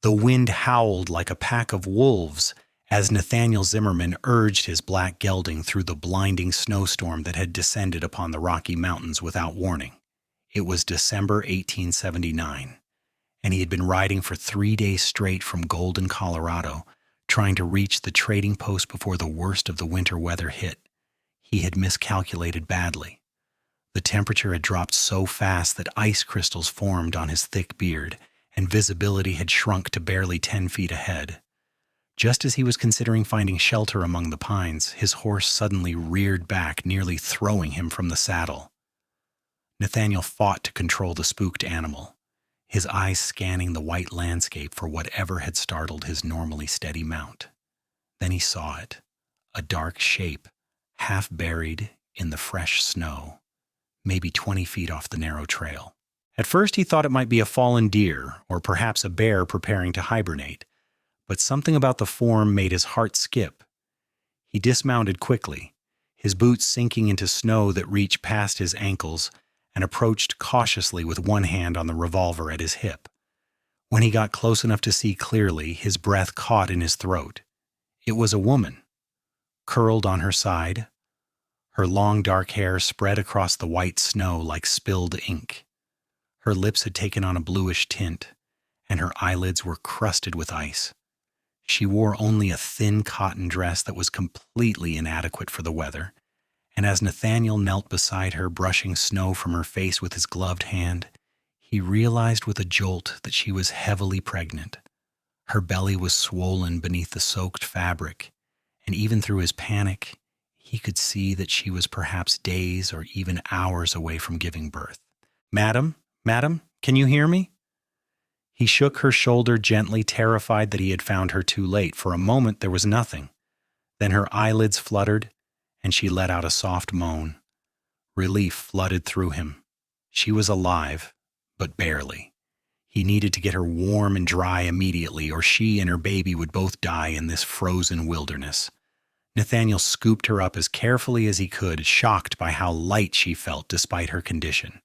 The wind howled like a pack of wolves as Nathaniel Zimmerman urged his black gelding through the blinding snowstorm that had descended upon the Rocky Mountains without warning. It was December 1879, and he had been riding for 3 days straight from Golden, Colorado, trying to reach the trading post before the worst of the winter weather hit. He had miscalculated badly. The temperature had dropped so fast that ice crystals formed on his thick beard, and visibility had shrunk to barely 10 feet ahead. Just as he was considering finding shelter among the pines, his horse suddenly reared back, nearly throwing him from the saddle. Nathaniel fought to control the spooked animal, his eyes scanning the white landscape for whatever had startled his normally steady mount. Then he saw it, a dark shape, half buried in the fresh snow, maybe 20 feet off the narrow trail. At first he thought it might be a fallen deer, or perhaps a bear preparing to hibernate, but something about the form made his heart skip. He dismounted quickly, his boots sinking into snow that reached past his ankles, and approached cautiously with one hand on the revolver at his hip. When he got close enough to see clearly, his breath caught in his throat. It was a woman, curled on her side, her long dark hair spread across the white snow like spilled ink. Her lips had taken on a bluish tint, and her eyelids were crusted with ice. She wore only a thin cotton dress that was completely inadequate for the weather, and as Nathaniel knelt beside her, brushing snow from her face with his gloved hand, he realized with a jolt that she was heavily pregnant. Her belly was swollen beneath the soaked fabric, and even through his panic, he could see that she was perhaps days or even hours away from giving birth. "Madam, can you hear me?" He shook her shoulder gently, terrified that he had found her too late. For a moment there was nothing. Then her eyelids fluttered, and she let out a soft moan. Relief flooded through him. She was alive, but barely. He needed to get her warm and dry immediately, or she and her baby would both die in this frozen wilderness. Nathaniel scooped her up as carefully as he could, shocked by how light she felt despite her condition.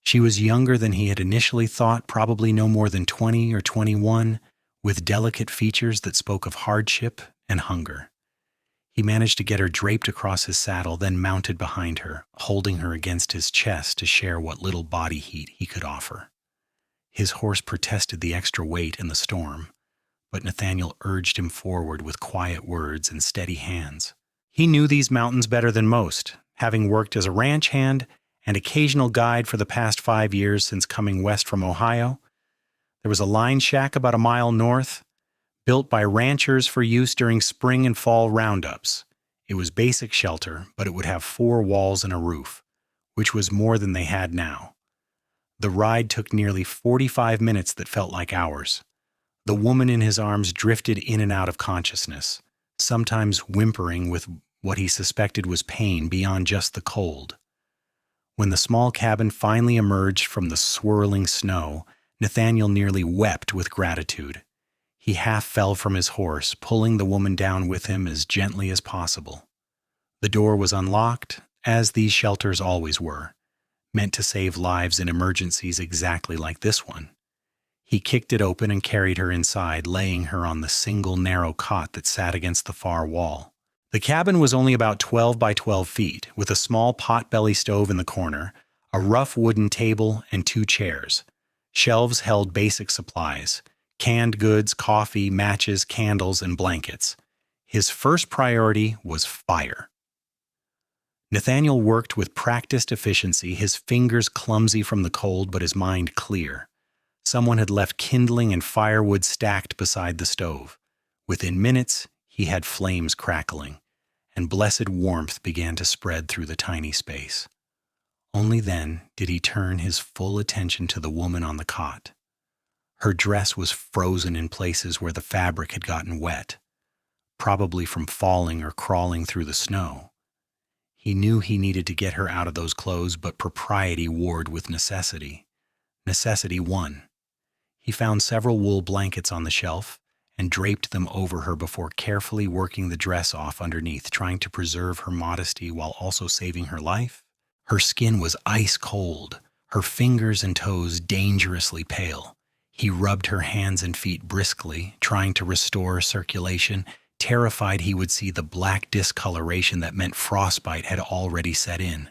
She was younger than he had initially thought, probably no more than 20 or 21, with delicate features that spoke of hardship and hunger. He managed to get her draped across his saddle, then mounted behind her, holding her against his chest to share what little body heat he could offer. His horse protested the extra weight and the storm, but Nathaniel urged him forward with quiet words and steady hands. He knew these mountains better than most, having worked as a ranch hand and occasional guide for the past 5 years since coming west from Ohio. There was a line shack about a mile north, built by ranchers for use during spring and fall roundups. It was basic shelter, but it would have 4 walls and a roof, which was more than they had now. The ride took nearly 45 minutes that felt like hours. The woman in his arms drifted in and out of consciousness, sometimes whimpering with what he suspected was pain beyond just the cold. When the small cabin finally emerged from the swirling snow, Nathaniel nearly wept with gratitude. He half fell from his horse, pulling the woman down with him as gently as possible. The door was unlocked, as these shelters always were, meant to save lives in emergencies exactly like this one. He kicked it open and carried her inside, laying her on the single narrow cot that sat against the far wall. The cabin was only about 12 by 12 feet, with a small pot-belly stove in the corner, a rough wooden table, and 2 chairs. Shelves held basic supplies: canned goods, coffee, matches, candles, and blankets. His first priority was fire. Nathaniel worked with practiced efficiency, his fingers clumsy from the cold but his mind clear. Someone had left kindling and firewood stacked beside the stove. Within minutes, he had flames crackling, and blessed warmth began to spread through the tiny space. Only then did he turn his full attention to the woman on the cot. Her dress was frozen in places where the fabric had gotten wet, probably from falling or crawling through the snow. He knew he needed to get her out of those clothes, but propriety warred with necessity. Necessity won. He found several wool blankets on the shelf and draped them over her before carefully working the dress off underneath, trying to preserve her modesty while also saving her life. Her skin was ice cold, her fingers and toes dangerously pale. He rubbed her hands and feet briskly, trying to restore circulation, terrified he would see the black discoloration that meant frostbite had already set in.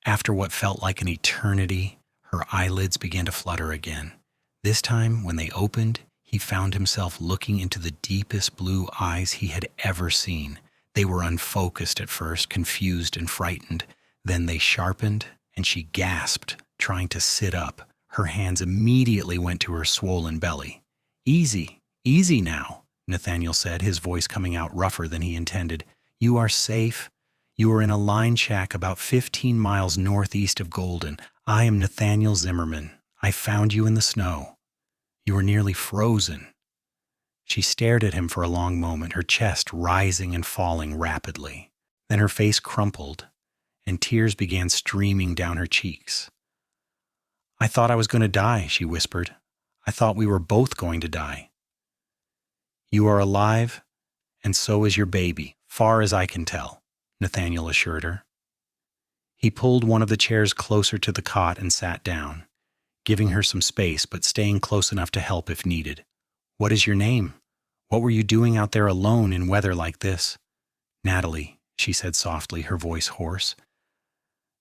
After what felt like an eternity, her eyelids began to flutter again. This time, when they opened, he found himself looking into the deepest blue eyes he had ever seen. They were unfocused at first, confused and frightened. Then they sharpened, and she gasped, trying to sit up. Her hands immediately went to her swollen belly. "Easy, easy now," Nathaniel said, his voice coming out rougher than he intended. "You are safe. You are in a line shack about 15 miles northeast of Golden. I am Nathaniel Zimmerman. I found you in the snow. You were nearly frozen." She stared at him for a long moment, her chest rising and falling rapidly. Then her face crumpled, and tears began streaming down her cheeks. "I thought I was going to die," she whispered. "I thought we were both going to die." "You are alive, and so is your baby, far as I can tell," Nathaniel assured her. He pulled one of the chairs closer to the cot and sat down, giving her some space but staying close enough to help if needed. "What is your name? What were you doing out there alone in weather like this?" "Natalie," she said softly, her voice hoarse.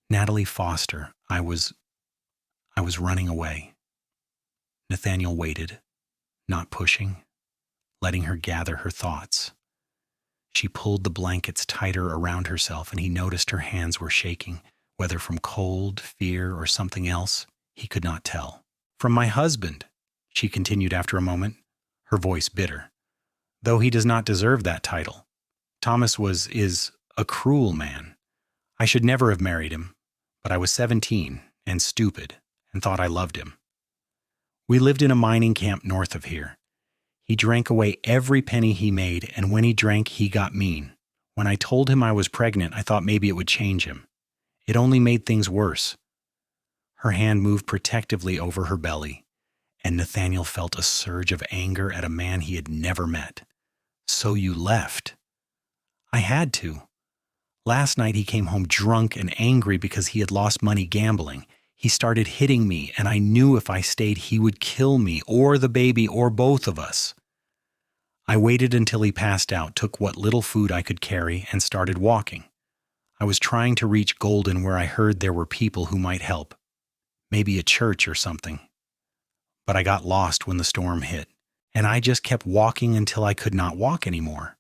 "Natalie Foster. I was running away." Nathaniel waited, not pushing, letting her gather her thoughts. She pulled the blankets tighter around herself, and he noticed her hands were shaking, whether from cold, fear, or something else, he could not tell. "From my husband," she continued after a moment, her voice bitter. "Though he does not deserve that title. Thomas is a cruel man. I should never have married him, but I was 17 and stupid and thought I loved him. We lived in a mining camp north of here. He drank away every penny he made, and when he drank, he got mean. When I told him I was pregnant, I thought maybe it would change him. It only made things worse." Her hand moved protectively over her belly, and Nathaniel felt a surge of anger at a man he had never met. "So you left?" "I had to. Last night he came home drunk and angry because he had lost money gambling. He started hitting me, and I knew if I stayed he would kill me or the baby or both of us. I waited until he passed out, took what little food I could carry, and started walking. I was trying to reach Golden where I heard there were people who might help. Maybe a church or something. But I got lost when the storm hit, and I just kept walking until I could not walk anymore."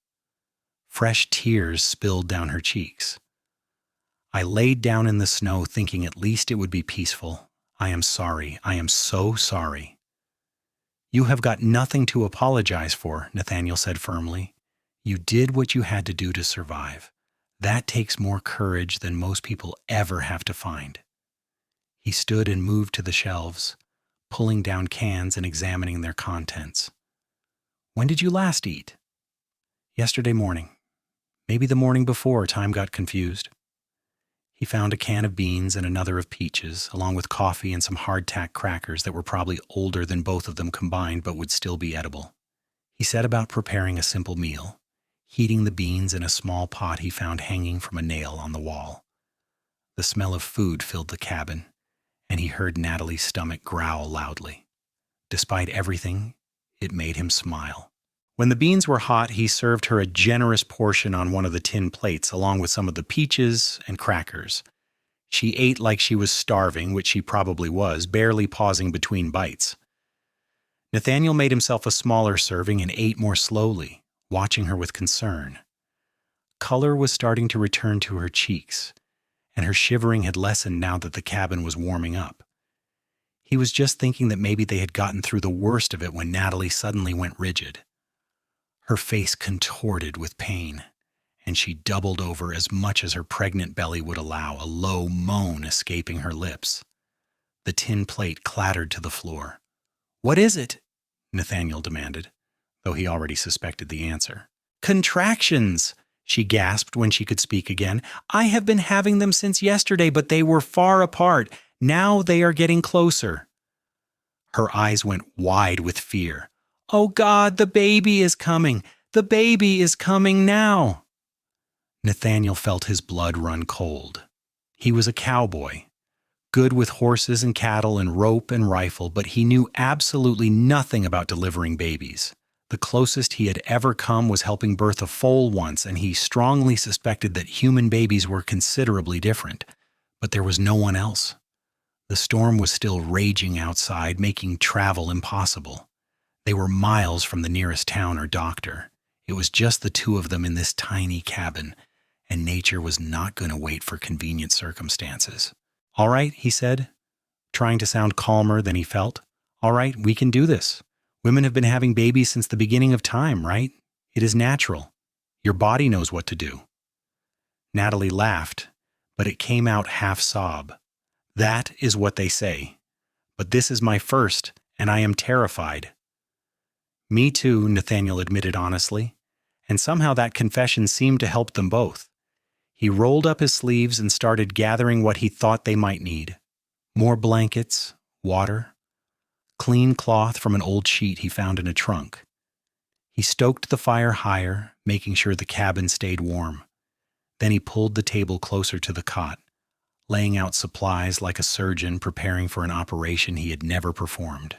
Fresh tears spilled down her cheeks. "I laid down in the snow thinking at least it would be peaceful. I am sorry. I am so sorry." "You have got nothing to apologize for," Nathaniel said firmly. "You did what you had to do to survive. That takes more courage than most people ever have to find." He stood and moved to the shelves, pulling down cans and examining their contents. "When did you last eat?" "Yesterday morning. Maybe the morning before, time got confused." He found a can of beans and another of peaches, along with coffee and some hardtack crackers that were probably older than both of them combined but would still be edible. He set about preparing a simple meal, heating the beans in a small pot he found hanging from a nail on the wall. The smell of food filled the cabin, and he heard Natalie's stomach growl loudly. Despite everything, it made him smile. When the beans were hot, he served her a generous portion on one of the tin plates, along with some of the peaches and crackers. She ate like she was starving, which she probably was, barely pausing between bites. Nathaniel made himself a smaller serving and ate more slowly, watching her with concern. Color was starting to return to her cheeks, and her shivering had lessened now that the cabin was warming up. He was just thinking that maybe they had gotten through the worst of it when Natalie suddenly went rigid. Her face contorted with pain, and she doubled over as much as her pregnant belly would allow, a low moan escaping her lips. The tin plate clattered to the floor. "What is it?" Nathaniel demanded, though he already suspected the answer. "Contractions," she gasped when she could speak again. "I have been having them since yesterday, but they were far apart. Now they are getting closer." Her eyes went wide with fear. "Oh God, the baby is coming! The baby is coming now!" Nathaniel felt his blood run cold. He was a cowboy, good with horses and cattle and rope and rifle, but he knew absolutely nothing about delivering babies. The closest he had ever come was helping birth a foal once, and he strongly suspected that human babies were considerably different. But there was no one else. The storm was still raging outside, making travel impossible. They were miles from the nearest town or doctor. It was just the two of them in this tiny cabin, and nature was not going to wait for convenient circumstances. "All right," he said, trying to sound calmer than he felt. "All right, we can do this. Women have been having babies since the beginning of time, right? It is natural. Your body knows what to do." Natalie laughed, but it came out half-sob. "That is what they say. But this is my first, and I am terrified." "Me too," Nathaniel admitted honestly, and somehow that confession seemed to help them both. He rolled up his sleeves and started gathering what he thought they might need. More blankets, water, clean cloth from an old sheet he found in a trunk. He stoked the fire higher, making sure the cabin stayed warm. Then he pulled the table closer to the cot, laying out supplies like a surgeon preparing for an operation he had never performed.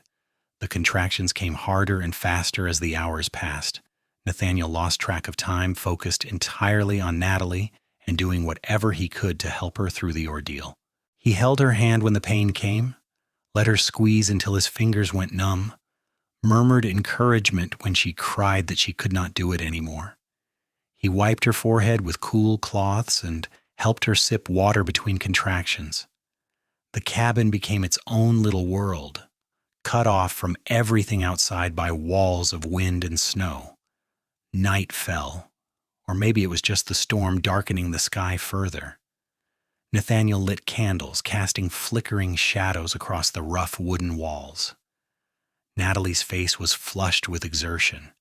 The contractions came harder and faster as the hours passed. Nathaniel lost track of time, focused entirely on Natalie and doing whatever he could to help her through the ordeal. He held her hand when the pain came, let her squeeze until his fingers went numb, murmured encouragement when she cried that she could not do it anymore. He wiped her forehead with cool cloths and helped her sip water between contractions. The cabin became its own little world, cut off from everything outside by walls of wind and snow. Night fell, or maybe it was just the storm darkening the sky further. Nathaniel lit candles, casting flickering shadows across the rough wooden walls. Natalie's face was flushed with exertion,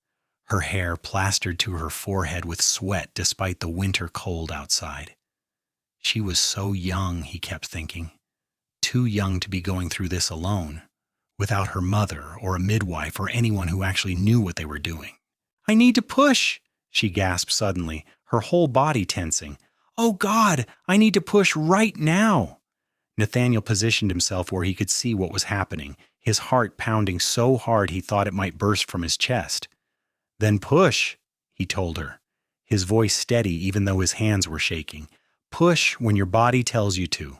her hair plastered to her forehead with sweat despite the winter cold outside. She was so young, he kept thinking, too young to be going through this alone, without her mother or a midwife or anyone who actually knew what they were doing. "I need to push," she gasped suddenly, her whole body tensing. "Oh God, I need to push right now." Nathaniel positioned himself where he could see what was happening, his heart pounding so hard he thought it might burst from his chest. "Then push," he told her, his voice steady even though his hands were shaking. "Push when your body tells you to."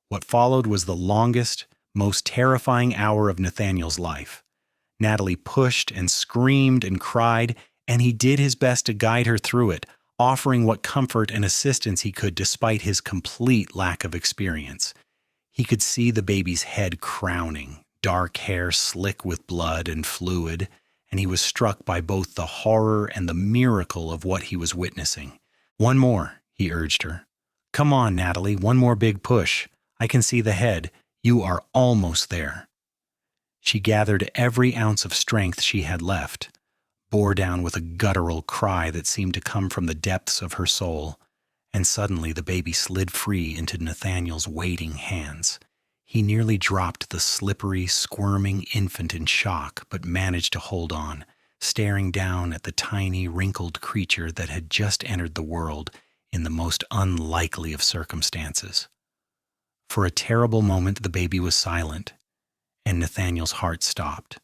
What followed was the longest, most terrifying hour of Nathaniel's life. Natalie pushed and screamed and cried, and he did his best to guide her through it, offering what comfort and assistance he could despite his complete lack of experience. He could see the baby's head crowning, dark hair slick with blood and fluid, and he was struck by both the horror and the miracle of what he was witnessing. "One more," he urged her. "Come on, Natalie, one more big push. I can see the head. You are almost there." She gathered every ounce of strength she had left, bore down with a guttural cry that seemed to come from the depths of her soul, and suddenly the baby slid free into Nathaniel's waiting hands. He nearly dropped the slippery, squirming infant in shock, but managed to hold on, staring down at the tiny, wrinkled creature that had just entered the world in the most unlikely of circumstances. For a terrible moment, the baby was silent, and Nathaniel's heart stopped.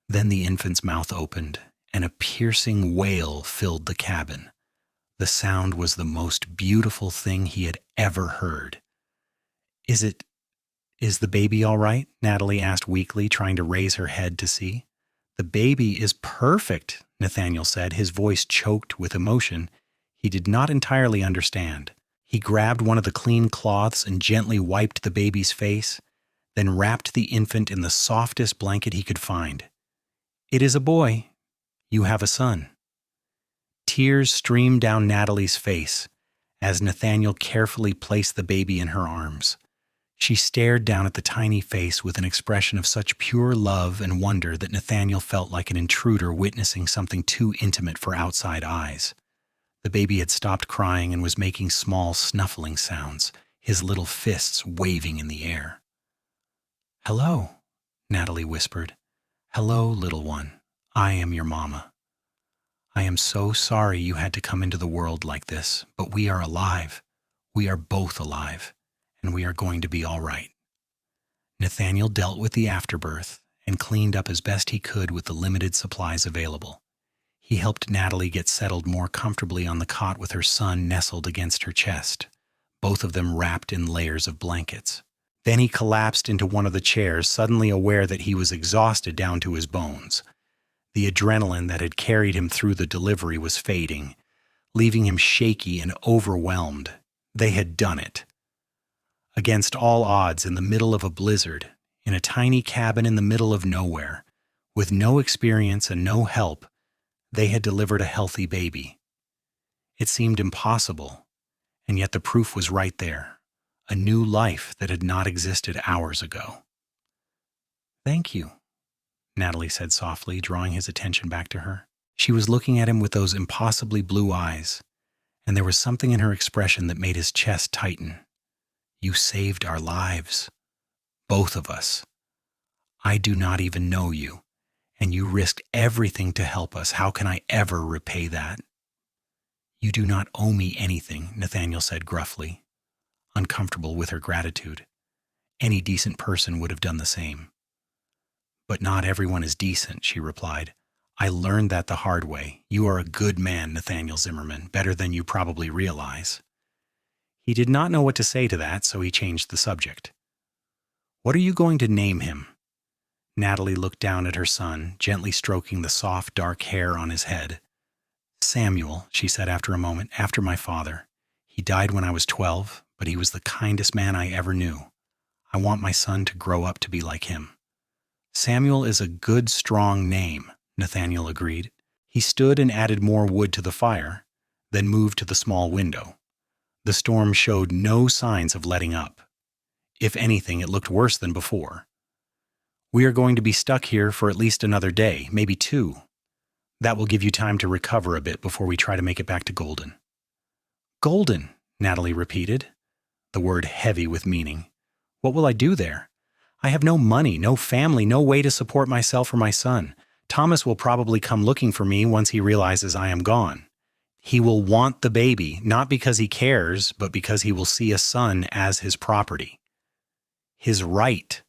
Then the infant's mouth opened, and a piercing wail filled the cabin. The sound was the most beautiful thing he had ever heard. Is the baby all right?" Natalie asked weakly, trying to raise her head to see. "The baby is perfect," Nathaniel said, his voice choked with emotion. He did not entirely understand. He grabbed one of the clean cloths and gently wiped the baby's face, then wrapped the infant in the softest blanket he could find. "It is a boy. You have a son." Tears streamed down Natalie's face as Nathaniel carefully placed the baby in her arms. She stared down at the tiny face with an expression of such pure love and wonder that Nathaniel felt like an intruder witnessing something too intimate for outside eyes. The baby had stopped crying and was making small snuffling sounds, his little fists waving in the air. "Hello," Natalie whispered. "Hello, little one. I am your mama. I am so sorry you had to come into the world like this, but we are alive. We are both alive, and we are going to be all right. Nathaniel dealt with the afterbirth and cleaned up as best he could with the limited supplies available. He helped Natalie get settled more comfortably on the cot with her son nestled against her chest, both of them wrapped in layers of blankets. Then he collapsed into one of the chairs, suddenly aware that he was exhausted down to his bones. The adrenaline that had carried him through the delivery was fading, leaving him shaky and overwhelmed. They had done it. Against all odds, in the middle of a blizzard, in a tiny cabin in the middle of nowhere, with no experience and no help, they had delivered a healthy baby. It seemed impossible, and yet the proof was right there, a new life that had not existed hours ago. "Thank you," Natalie said softly, drawing his attention back to her. She was looking at him with those impossibly blue eyes, and there was something in her expression that made his chest tighten. "You saved our lives. Both of us. I do not even know you, and you risked everything to help us. How can I ever repay that?" "You do not owe me anything," Nathaniel said gruffly, uncomfortable with her gratitude. Any decent person would have done the same. "But not everyone is decent," she replied. "I learned that the hard way. You are a good man, Nathaniel Zimmerman, better than you probably realize." He did not know what to say to that, so he changed the subject. "What are you going to name him?" Natalie looked down at her son, gently stroking the soft, dark hair on his head. "Samuel," she said after a moment, "after my father. He died when I was 12, but he was the kindest man I ever knew. I want my son to grow up to be like him." "Samuel is a good, strong name," Nathaniel agreed. He stood and added more wood to the fire, then moved to the small window. The storm showed no signs of letting up. If anything, it looked worse than before. "We are going to be stuck here for at least another day, maybe 2. That will give you time to recover a bit before we try to make it back to Golden." "Golden," Natalie repeated, the word heavy with meaning. "What will I do there? I have no money, no family, no way to support myself or my son. Thomas will probably come looking for me once he realizes I am gone. He will want the baby, not because he cares, but because he will see a son as his property. His right."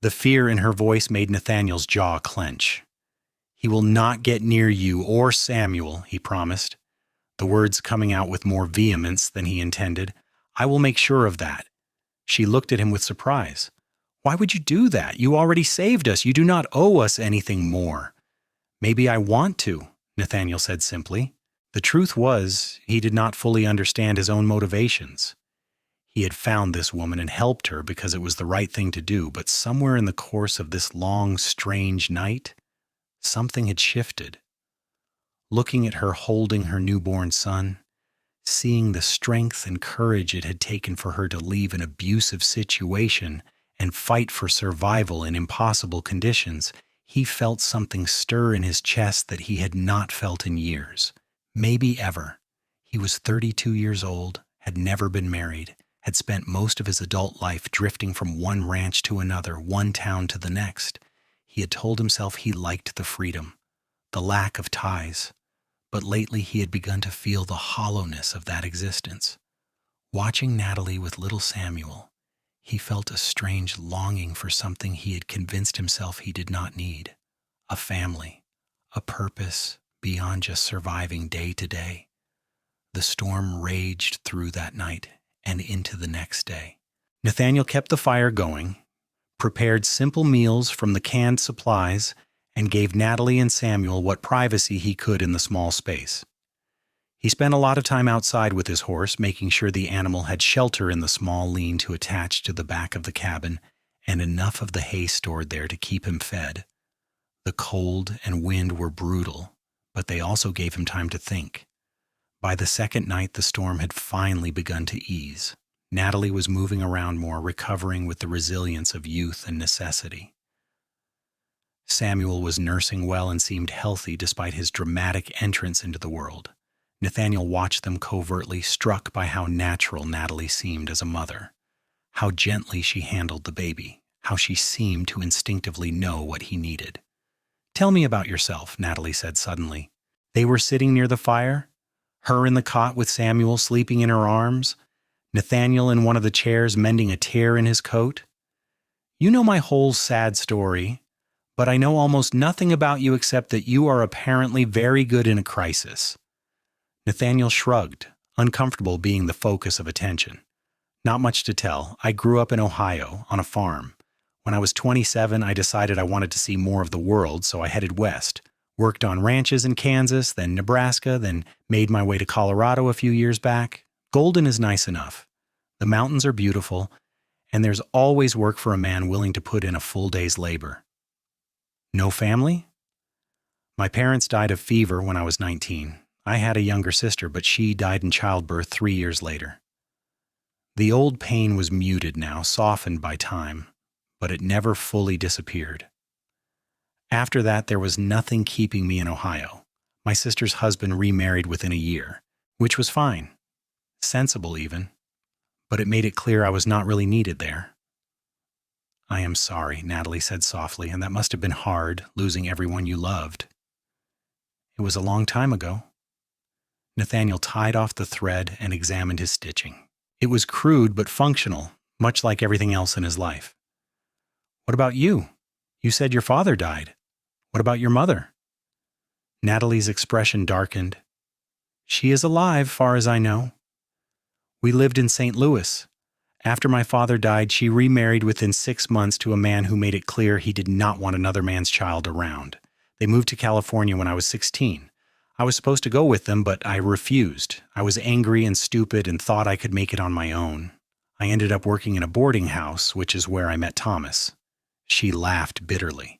The fear in her voice made Nathaniel's jaw clench. "He will not get near you or Samuel," he promised, the words coming out with more vehemence than he intended. "I will make sure of that." She looked at him with surprise. "Why would you do that? You already saved us. You do not owe us anything more." "Maybe I want to," Nathaniel said simply. The truth was, he did not fully understand his own motivations. He had found this woman and helped her because it was the right thing to do, but somewhere in the course of this long, strange night, something had shifted. Looking at her holding her newborn son, seeing the strength and courage it had taken for her to leave an abusive situation and fight for survival in impossible conditions, he felt something stir in his chest that he had not felt in years, maybe ever. He was 32 years old, had never been married, had spent most of his adult life drifting from one ranch to another, one town to the next. He had told himself he liked the freedom, the lack of ties, but lately he had begun to feel the hollowness of that existence. Watching Natalie with little Samuel, he felt a strange longing for something he had convinced himself he did not need: a family, a purpose beyond just surviving day to day. The storm raged through that night and into the next day. Nathaniel kept the fire going, prepared simple meals from the canned supplies, and gave Natalie and Samuel what privacy he could in the small space. He spent a lot of time outside with his horse, making sure the animal had shelter in the small lean-to attached to the back of the cabin and enough of the hay stored there to keep him fed. The cold and wind were brutal, but they also gave him time to think. By the second night, the storm had finally begun to ease. Natalie was moving around more, recovering with the resilience of youth and necessity. Samuel was nursing well and seemed healthy despite his dramatic entrance into the world. Nathaniel watched them covertly, struck by how natural Natalie seemed as a mother, how gently she handled the baby, how she seemed to instinctively know what he needed. "Tell me about yourself," Natalie said suddenly. They were sitting near the fire, her in the cot with Samuel sleeping in her arms. Nathaniel in one of the chairs mending a tear in his coat. You know my whole sad story, but I know almost nothing about you except that you are apparently very good in a crisis. Nathaniel shrugged, uncomfortable being the focus of attention. Not much to tell. I grew up in Ohio, on a farm. When I was 27, I decided I wanted to see more of the world, so I headed west. Worked on ranches in Kansas, then Nebraska, then made my way to Colorado a few years back. Golden is nice enough. The mountains are beautiful, and there's always work for a man willing to put in a full day's labor. No family? My parents died of fever when I was 19. I had a younger sister, but she died in childbirth 3 years later. The old pain was muted now, softened by time, but it never fully disappeared. After that, there was nothing keeping me in Ohio. My sister's husband remarried within a year, which was fine. Sensible even. But it made it clear I was not really needed there. I am sorry, Natalie said softly, and that must have been hard, losing everyone you loved. It was a long time ago. Nathaniel tied off the thread and examined his stitching. It was crude but functional, much like everything else in his life. What about you? You said your father died. What about your mother? Natalie's expression darkened. She is alive, far as I know. We lived in St. Louis. After my father died, she remarried within 6 months to a man who made it clear he did not want another man's child around. They moved to California when I was 16. I was supposed to go with them, but I refused. I was angry and stupid and thought I could make it on my own. I ended up working in a boarding house, which is where I met Thomas. She laughed bitterly.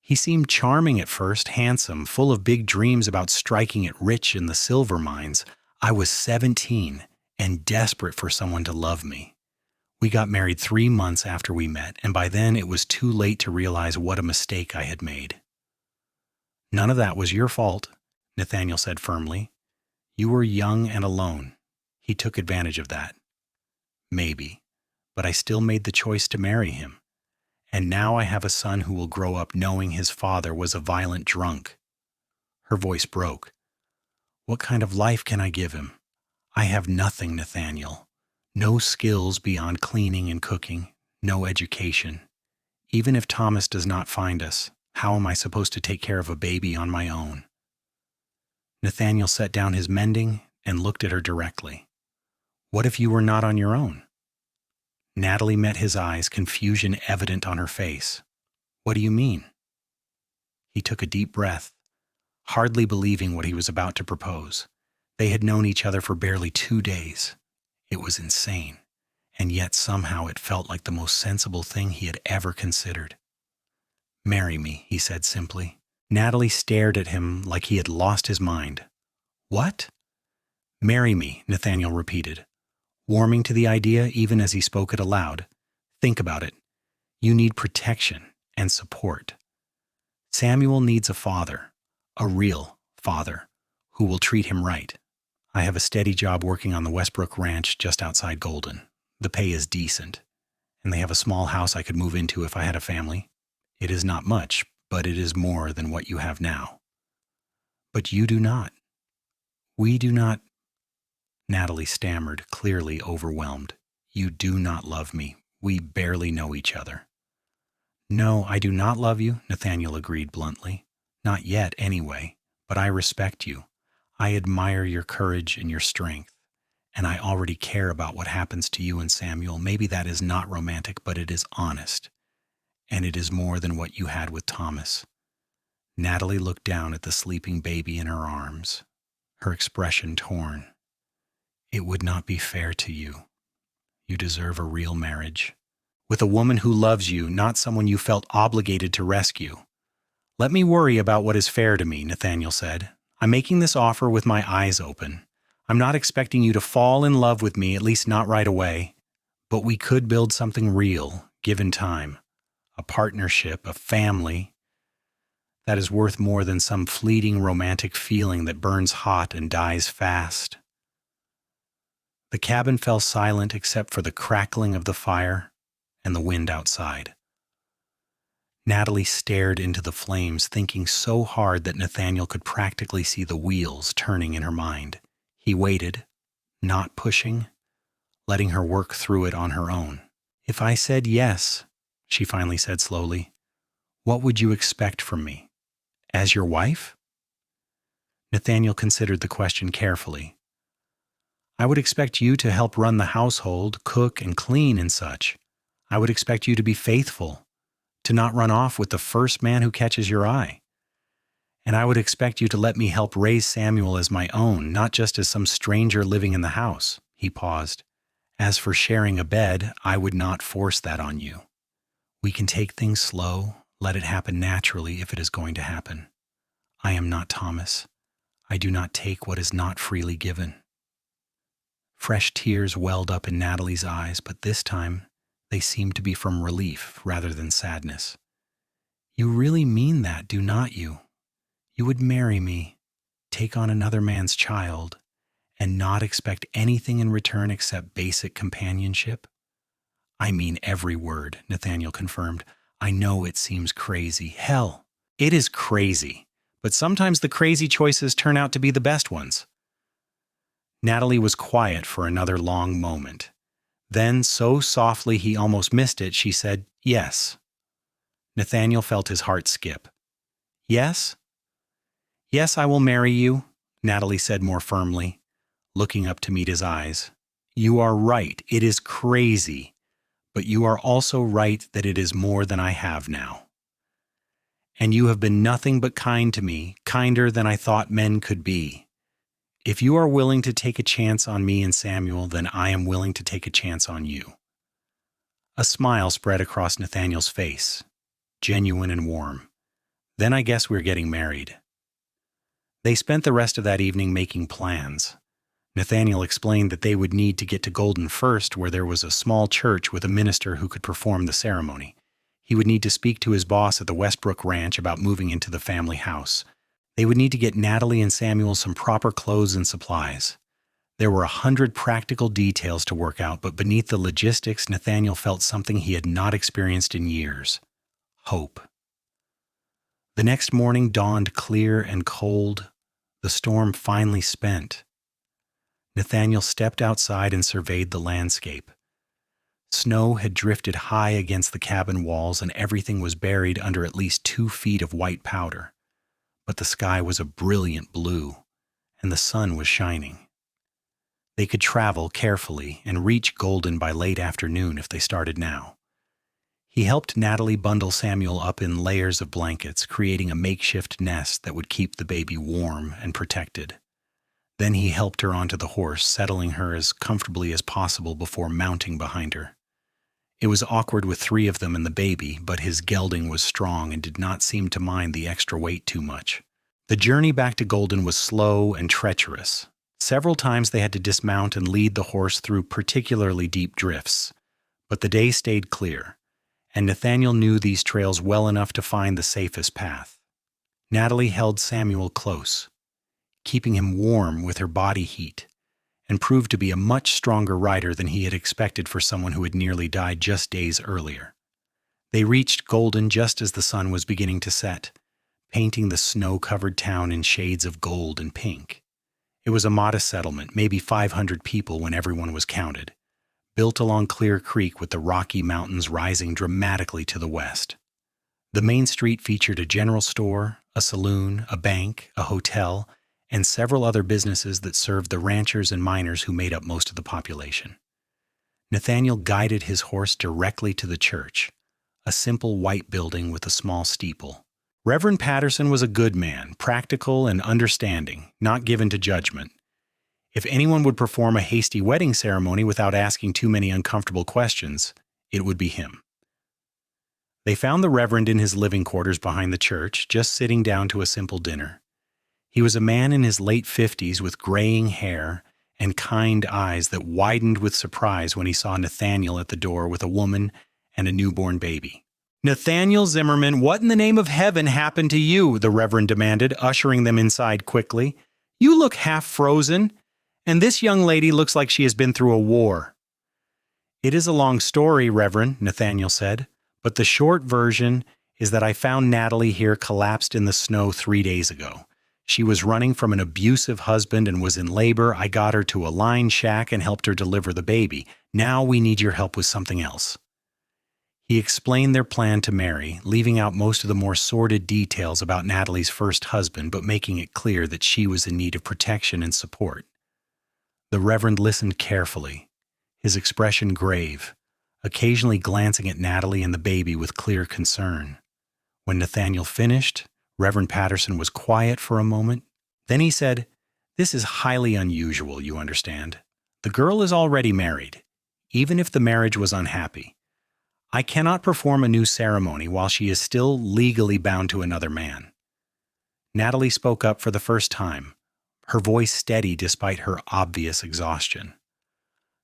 He seemed charming at first, handsome, full of big dreams about striking it rich in the silver mines. I was 17 and desperate for someone to love me. We got married 3 months after we met, and by then it was too late to realize what a mistake I had made. None of that was your fault, Nathaniel said firmly. You were young and alone. He took advantage of that. Maybe, but I still made the choice to marry him. And now I have a son who will grow up knowing his father was a violent drunk. Her voice broke. What kind of life can I give him? I have nothing, Nathaniel. No skills beyond cleaning and cooking, no education. Even if Thomas does not find us, how am I supposed to take care of a baby on my own? Nathaniel set down his mending and looked at her directly. What if you were not on your own? Natalie met his eyes, confusion evident on her face. What do you mean? He took a deep breath, hardly believing what he was about to propose. They had known each other for barely 2 days. It was insane, and yet somehow it felt like the most sensible thing he had ever considered. Marry me, he said simply. Natalie stared at him like he had lost his mind. What? Marry me, Nathaniel repeated, warming to the idea even as he spoke it aloud. Think about it. You need protection and support. Samuel needs a father, a real father, who will treat him right. I have a steady job working on the Westbrook Ranch just outside Golden. The pay is decent, and they have a small house I could move into if I had a family. It is not much, but it is more than what you have now. But you do not. We do not. Natalie stammered, clearly overwhelmed. You do not love me. We barely know each other. No, I do not love you, Nathaniel agreed bluntly. Not yet, anyway, but I respect you. I admire your courage and your strength, and I already care about what happens to you and Samuel. Maybe that is not romantic, but it is honest, and it is more than what you had with Thomas. Natalie looked down at the sleeping baby in her arms, her expression torn. It would not be fair to you. You deserve a real marriage, with a woman who loves you, not someone you felt obligated to rescue. Let me worry about what is fair to me, Nathaniel said. I'm making this offer with my eyes open. I'm not expecting you to fall in love with me, at least not right away. But we could build something real, given time. A partnership, a family. That is worth more than some fleeting romantic feeling that burns hot and dies fast. The cabin fell silent except for the crackling of the fire and the wind outside. Natalie stared into the flames, thinking so hard that Nathaniel could practically see the wheels turning in her mind. He waited, not pushing, letting her work through it on her own. "If I said yes," she finally said slowly, "what would you expect from me? As your wife?" Nathaniel considered the question carefully. "I would expect you to help run the household, cook and clean and such. I would expect you to be faithful, to not run off with the first man who catches your eye. And I would expect you to let me help raise Samuel as my own, not just as some stranger living in the house." He paused. "As for sharing a bed, I would not force that on you. We can take things slow, let it happen naturally if it is going to happen. I am not Thomas. I do not take what is not freely given." Fresh tears welled up in Natalie's eyes, but this time they seemed to be from relief rather than sadness. "You really mean that, do not you? You would marry me, take on another man's child, and not expect anything in return except basic companionship?" "I mean every word," Nathaniel confirmed. "I know it seems crazy. Hell, it is crazy. But sometimes the crazy choices turn out to be the best ones." Natalie was quiet for another long moment. Then, so softly he almost missed it, she said, "Yes." Nathaniel felt his heart skip. "Yes? Yes, I will marry you," Natalie said more firmly, looking up to meet his eyes. "You are right. It is crazy. But you are also right that it is more than I have now. And you have been nothing but kind to me, kinder than I thought men could be. If you are willing to take a chance on me and Samuel, then I am willing to take a chance on you." A smile spread across Nathaniel's face, genuine and warm. "Then I guess we're getting married." They spent the rest of that evening making plans. Nathaniel explained that they would need to get to Golden first, where there was a small church with a minister who could perform the ceremony. He would need to speak to his boss at the Westbrook Ranch about moving into the family house. They would need to get Natalie and Samuel some proper clothes and supplies. There were 100 practical details to work out, but beneath the logistics, Nathaniel felt something he had not experienced in years: hope. The next morning dawned clear and cold, the storm finally spent. Nathaniel stepped outside and surveyed the landscape. Snow had drifted high against the cabin walls, and everything was buried under at least 2 feet of white powder. But the sky was a brilliant blue, and the sun was shining. They could travel carefully and reach Golden by late afternoon if they started now. He helped Natalie bundle Samuel up in layers of blankets, creating a makeshift nest that would keep the baby warm and protected. Then he helped her onto the horse, settling her as comfortably as possible before mounting behind her. It was awkward with 3 of them and the baby, but his gelding was strong and did not seem to mind the extra weight too much. The journey back to Golden was slow and treacherous. Several times they had to dismount and lead the horse through particularly deep drifts. But the day stayed clear, and Nathaniel knew these trails well enough to find the safest path. Natalie held Samuel close, keeping him warm with her body heat, and proved to be a much stronger rider than he had expected for someone who had nearly died just days earlier. They reached Golden just as the sun was beginning to set, painting the snow-covered town in shades of gold and pink. It was a modest settlement, maybe 500 people when everyone was counted, built along Clear Creek with the Rocky Mountains rising dramatically to the west. The main street featured a general store, a saloon, a bank, a hotel, and several other businesses that served the ranchers and miners who made up most of the population. Nathaniel guided his horse directly to the church, a simple white building with a small steeple. Reverend Patterson was a good man, practical and understanding, not given to judgment. If anyone would perform a hasty wedding ceremony without asking too many uncomfortable questions, it would be him. They found the Reverend in his living quarters behind the church, just sitting down to a simple dinner. He was a man in his late 50s with graying hair and kind eyes that widened with surprise when he saw Nathaniel at the door with a woman and a newborn baby. "Nathaniel Zimmerman, what in the name of heaven happened to you?" the Reverend demanded, ushering them inside quickly. "You look half frozen, and this young lady looks like she has been through a war." "It is a long story, Reverend," Nathaniel said, "but the short version is that I found Natalie here collapsed in the snow 3 days ago. She was running from an abusive husband and was in labor. I got her to a line shack and helped her deliver the baby. Now we need your help with something else." He explained their plan to Mary, leaving out most of the more sordid details about Natalie's first husband, but making it clear that she was in need of protection and support. The Reverend listened carefully, his expression grave, occasionally glancing at Natalie and the baby with clear concern. When Nathaniel finished, Reverend Patterson was quiet for a moment. Then he said, "This is highly unusual, you understand. The girl is already married, even if the marriage was unhappy. I cannot perform a new ceremony while she is still legally bound to another man." Natalie spoke up for the first time, her voice steady despite her obvious exhaustion.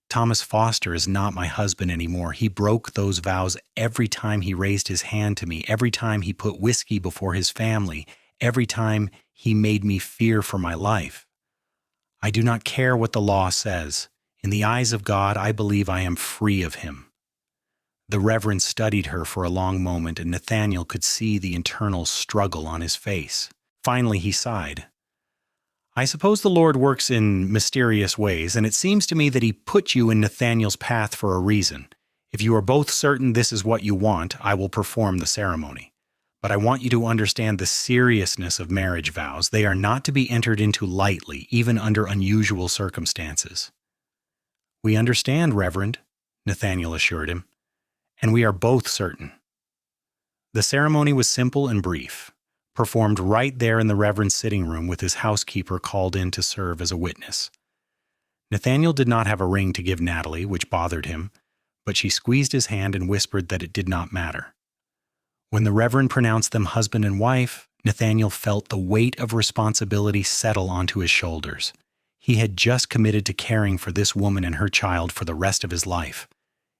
"Thomas Foster is not my husband anymore. He broke those vows every time he raised his hand to me, every time he put whiskey before his family, every time he made me fear for my life. I do not care what the law says. In the eyes of God, I believe I am free of him." The Reverend studied her for a long moment, and Nathaniel could see the internal struggle on his face. Finally, he sighed. "I suppose the Lord works in mysterious ways, and it seems to me that he put you in Nathaniel's path for a reason. If you are both certain this is what you want, I will perform the ceremony. But I want you to understand the seriousness of marriage vows. They are not to be entered into lightly, even under unusual circumstances." "We understand, Reverend," Nathaniel assured him. "And we are both certain." The ceremony was simple and brief, performed right there in the Reverend's sitting room with his housekeeper called in to serve as a witness. Nathaniel did not have a ring to give Natalie, which bothered him, but she squeezed his hand and whispered that it did not matter. When the Reverend pronounced them husband and wife, Nathaniel felt the weight of responsibility settle onto his shoulders. He had just committed to caring for this woman and her child for the rest of his life.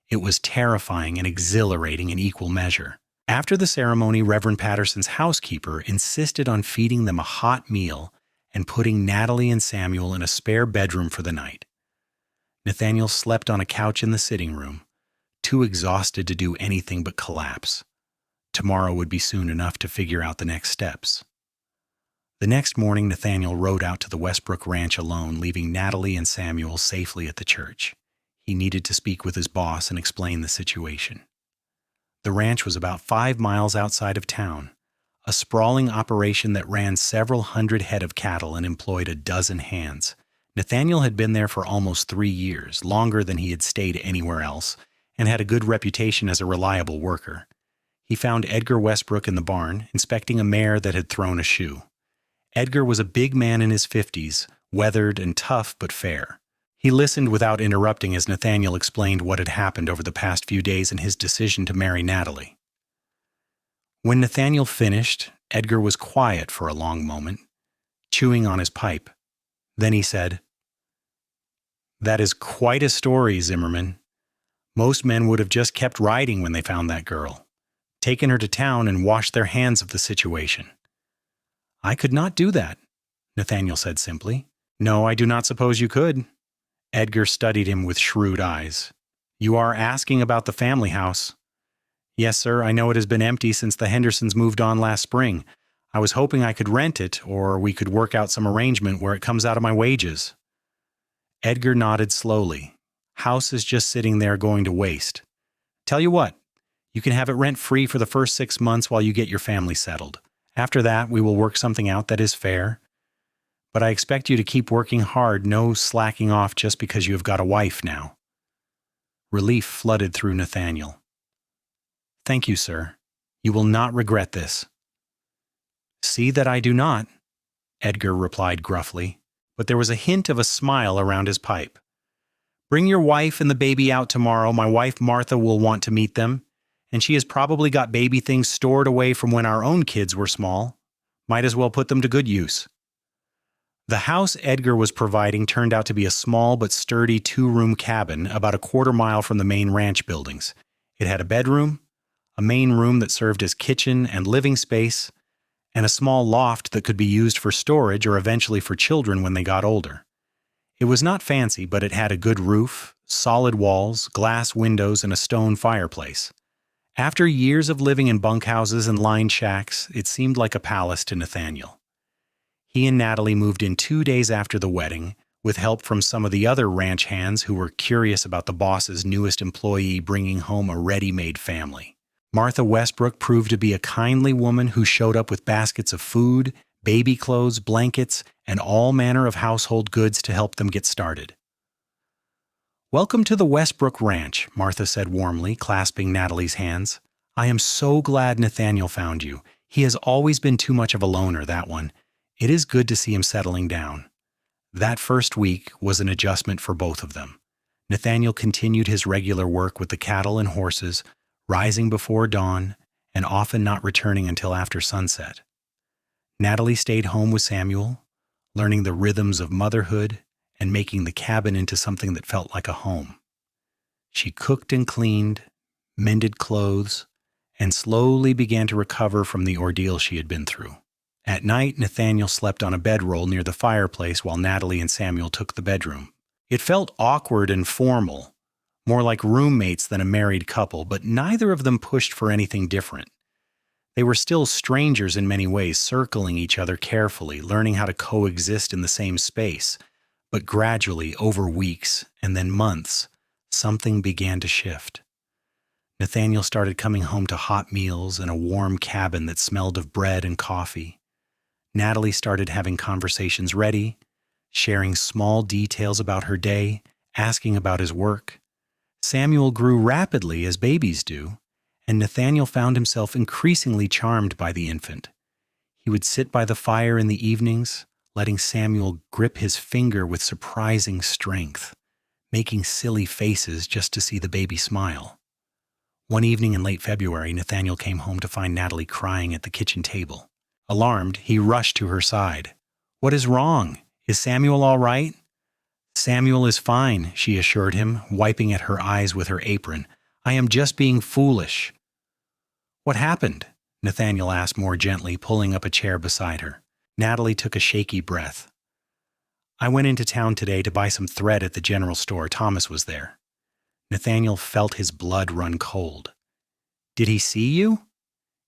It was terrifying and exhilarating in equal measure. After the ceremony, Reverend Patterson's housekeeper insisted on feeding them a hot meal and putting Natalie and Samuel in a spare bedroom for the night. Nathaniel slept on a couch in the sitting room, too exhausted to do anything but collapse. Tomorrow would be soon enough to figure out the next steps. The next morning, Nathaniel rode out to the Westbrook Ranch alone, leaving Natalie and Samuel safely at the church. He needed to speak with his boss and explain the situation. The ranch was about 5 miles outside of town, a sprawling operation that ran several hundred head of cattle and employed a dozen hands. Nathaniel had been there for almost 3 years, longer than he had stayed anywhere else, and had a good reputation as a reliable worker. He found Edgar Westbrook in the barn, inspecting a mare that had thrown a shoe. Edgar was a big man in his 50s, weathered and tough but fair. He listened without interrupting as Nathaniel explained what had happened over the past few days and his decision to marry Natalie. When Nathaniel finished, Edgar was quiet for a long moment, chewing on his pipe. Then he said, "That is quite a story, Zimmerman. Most men would have just kept riding when they found that girl, taken her to town and washed their hands of the situation." "I could not do that," Nathaniel said simply. "No, I do not suppose you could." Edgar studied him with shrewd eyes. "You are asking about the family house." "Yes, sir, I know it has been empty since the Hendersons moved on last spring. I was hoping I could rent it, or we could work out some arrangement where it comes out of my wages." Edgar nodded slowly. "House is just sitting there going to waste. Tell you what, you can have it rent-free for the first 6 months while you get your family settled. After that, we will work something out that is fair. But I expect you to keep working hard, no slacking off just because you have got a wife now." Relief flooded through Nathaniel. "Thank you, sir. You will not regret this." "See that I do not," Edgar replied gruffly, but there was a hint of a smile around his pipe. "Bring your wife and the baby out tomorrow. My wife Martha will want to meet them, and she has probably got baby things stored away from when our own kids were small. Might as well put them to good use." The house Edgar was providing turned out to be a small but sturdy 2-room cabin about a quarter-mile from the main ranch buildings. It had a bedroom, a main room that served as kitchen and living space, and a small loft that could be used for storage or eventually for children when they got older. It was not fancy, but it had a good roof, solid walls, glass windows, and a stone fireplace. After years of living in bunkhouses and line shacks, it seemed like a palace to Nathaniel. He and Natalie moved in 2 days after the wedding, with help from some of the other ranch hands who were curious about the boss's newest employee bringing home a ready-made family. Martha Westbrook proved to be a kindly woman who showed up with baskets of food, baby clothes, blankets, and all manner of household goods to help them get started. "Welcome to the Westbrook Ranch," Martha said warmly, clasping Natalie's hands. "I am so glad Nathaniel found you. He has always been too much of a loner, that one. It is good to see him settling down." That first week was an adjustment for both of them. Nathaniel continued his regular work with the cattle and horses, rising before dawn and often not returning until after sunset. Natalie stayed home with Samuel, learning the rhythms of motherhood and making the cabin into something that felt like a home. She cooked and cleaned, mended clothes, and slowly began to recover from the ordeal she had been through. At night, Nathaniel slept on a bedroll near the fireplace while Natalie and Samuel took the bedroom. It felt awkward and formal, more like roommates than a married couple, but neither of them pushed for anything different. They were still strangers in many ways, circling each other carefully, learning how to coexist in the same space. But gradually, over weeks and then months, something began to shift. Nathaniel started coming home to hot meals and a warm cabin that smelled of bread and coffee. Natalie started having conversations ready, sharing small details about her day, asking about his work. Samuel grew rapidly, as babies do, and Nathaniel found himself increasingly charmed by the infant. He would sit by the fire in the evenings, letting Samuel grip his finger with surprising strength, making silly faces just to see the baby smile. One evening in late February, Nathaniel came home to find Natalie crying at the kitchen table. Alarmed, he rushed to her side. "What is wrong? Is Samuel all right?" "Samuel is fine," she assured him, wiping at her eyes with her apron. "I am just being foolish." "What happened?" Nathaniel asked more gently, pulling up a chair beside her. Natalie took a shaky breath. "I went into town today to buy some thread at the general store. Thomas was there." Nathaniel felt his blood run cold. "Did he see you?"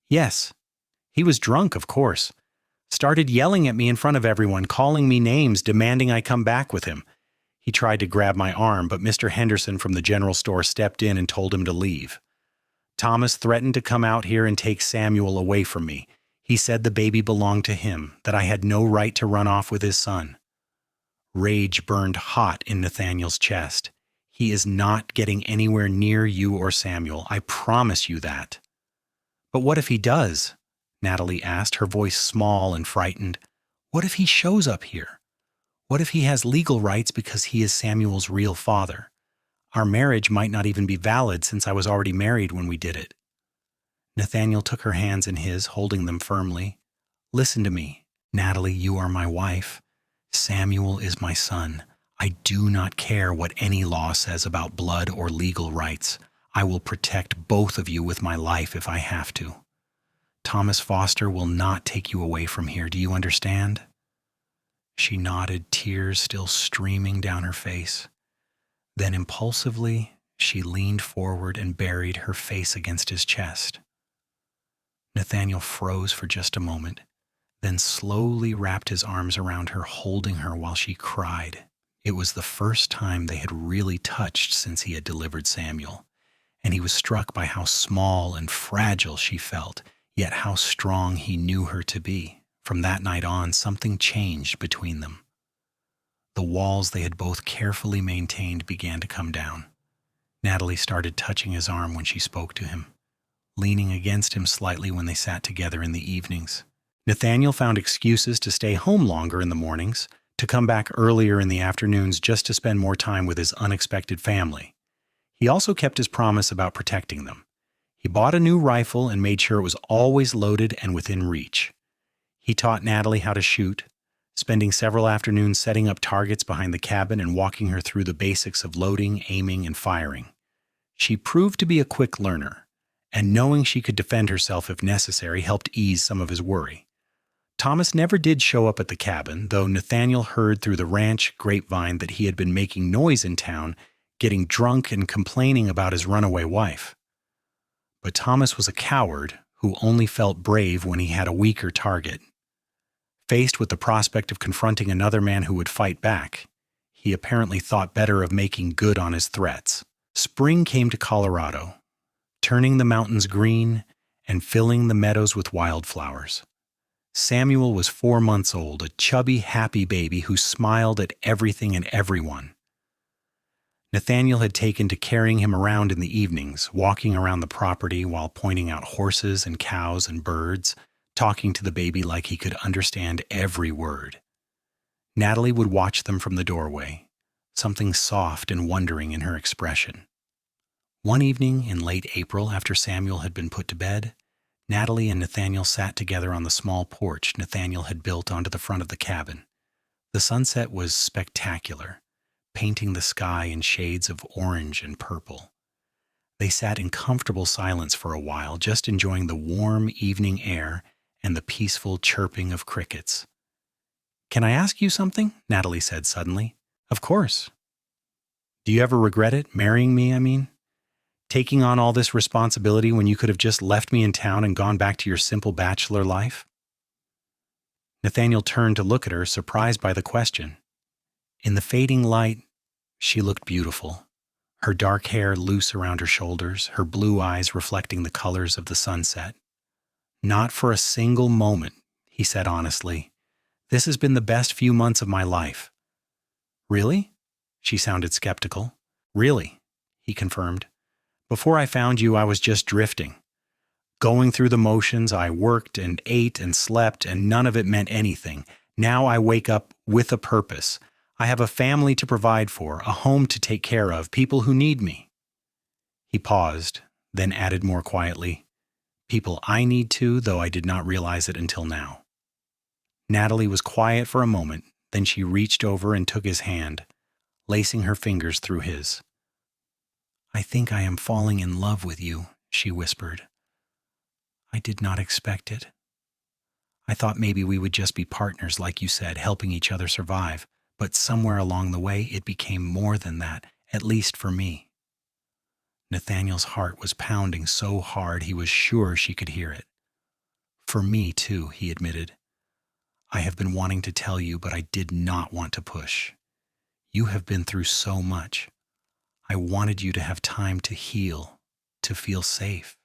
"Yes. He was drunk, of course. Started yelling at me in front of everyone, calling me names, demanding I come back with him. He tried to grab my arm, but Mr. Henderson from the general store stepped in and told him to leave. Thomas threatened to come out here and take Samuel away from me. He said the baby belonged to him, that I had no right to run off with his son." Rage burned hot in Nathaniel's chest. "He is not getting anywhere near you or Samuel. I promise you that." "But what if he does?" Natalie asked, her voice small and frightened. "What if he shows up here? What if he has legal rights because he is Samuel's real father? Our marriage might not even be valid since I was already married when we did it." Nathaniel took her hands in his, holding them firmly. "Listen to me. Natalie, you are my wife. Samuel is my son. I do not care what any law says about blood or legal rights. I will protect both of you with my life if I have to. Thomas Foster will not take you away from here. Do you understand?" She nodded, tears still streaming down her face. Then impulsively, she leaned forward and buried her face against his chest. Nathaniel froze for just a moment, then slowly wrapped his arms around her, holding her while she cried. It was the first time they had really touched since he had delivered Samuel, and he was struck by how small and fragile she felt, yet how strong he knew her to be. From that night on, something changed between them. The walls they had both carefully maintained began to come down. Natalie started touching his arm when she spoke to him, leaning against him slightly when they sat together in the evenings. Nathaniel found excuses to stay home longer in the mornings, to come back earlier in the afternoons just to spend more time with his unexpected family. He also kept his promise about protecting them. He bought a new rifle and made sure it was always loaded and within reach. He taught Natalie how to shoot, spending several afternoons setting up targets behind the cabin and walking her through the basics of loading, aiming, and firing. She proved to be a quick learner, and knowing she could defend herself if necessary helped ease some of his worry. Thomas never did show up at the cabin, though Nathaniel heard through the ranch grapevine that he had been making noise in town, getting drunk and complaining about his runaway wife. But Thomas was a coward who only felt brave when he had a weaker target. Faced with the prospect of confronting another man who would fight back, he apparently thought better of making good on his threats. Spring came to Colorado, turning the mountains green and filling the meadows with wildflowers. Samuel was 4 months old, a chubby, happy baby who smiled at everything and everyone. Nathaniel had taken to carrying him around in the evenings, walking around the property while pointing out horses and cows and birds, talking to the baby like he could understand every word. Natalie would watch them from the doorway, something soft and wondering in her expression. One evening in late April, after Samuel had been put to bed, Natalie and Nathaniel sat together on the small porch Nathaniel had built onto the front of the cabin. The sunset was spectacular, painting the sky in shades of orange and purple. They sat in comfortable silence for a while, just enjoying the warm evening air and the peaceful chirping of crickets. "Can I ask you something?" Natalie said suddenly. "Of course." "Do you ever regret it? Marrying me, I mean? Taking on all this responsibility when you could have just left me in town and gone back to your simple bachelor life?" Nathaniel turned to look at her, surprised by the question. In the fading light, she looked beautiful, her dark hair loose around her shoulders, her blue eyes reflecting the colors of the sunset. "Not for a single moment," he said honestly. "This has been the best few months of my life." "Really?" She sounded skeptical. "Really," he confirmed. "Before I found you, I was just drifting. Going through the motions, I worked and ate and slept, and none of it meant anything. Now I wake up with a purpose. I have a family to provide for, a home to take care of, people who need me." He paused, then added more quietly, "People I need too, though I did not realize it until now." Natalie was quiet for a moment, then she reached over and took his hand, lacing her fingers through his. "I think I am falling in love with you," she whispered. "I did not expect it. I thought maybe we would just be partners, like you said, helping each other survive. But somewhere along the way, it became more than that, at least for me." Nathaniel's heart was pounding so hard he was sure she could hear it. "For me, too," he admitted. "I have been wanting to tell you, but I did not want to push. You have been through so much. I wanted you to have time to heal, to feel safe."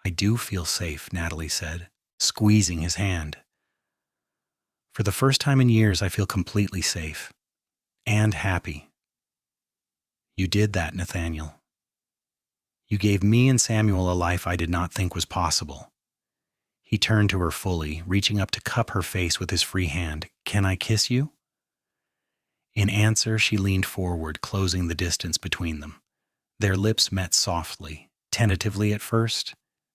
"I do feel safe," Natalie said, squeezing his hand. "For the first time in years, I feel completely safe and happy." "You did that, Nathaniel. You gave me and Samuel a life I did not think was possible." He turned to her fully, reaching up to cup her face with his free hand. "Can I kiss you?" In answer, she leaned forward, closing the distance between them. Their lips met softly, tentatively at first,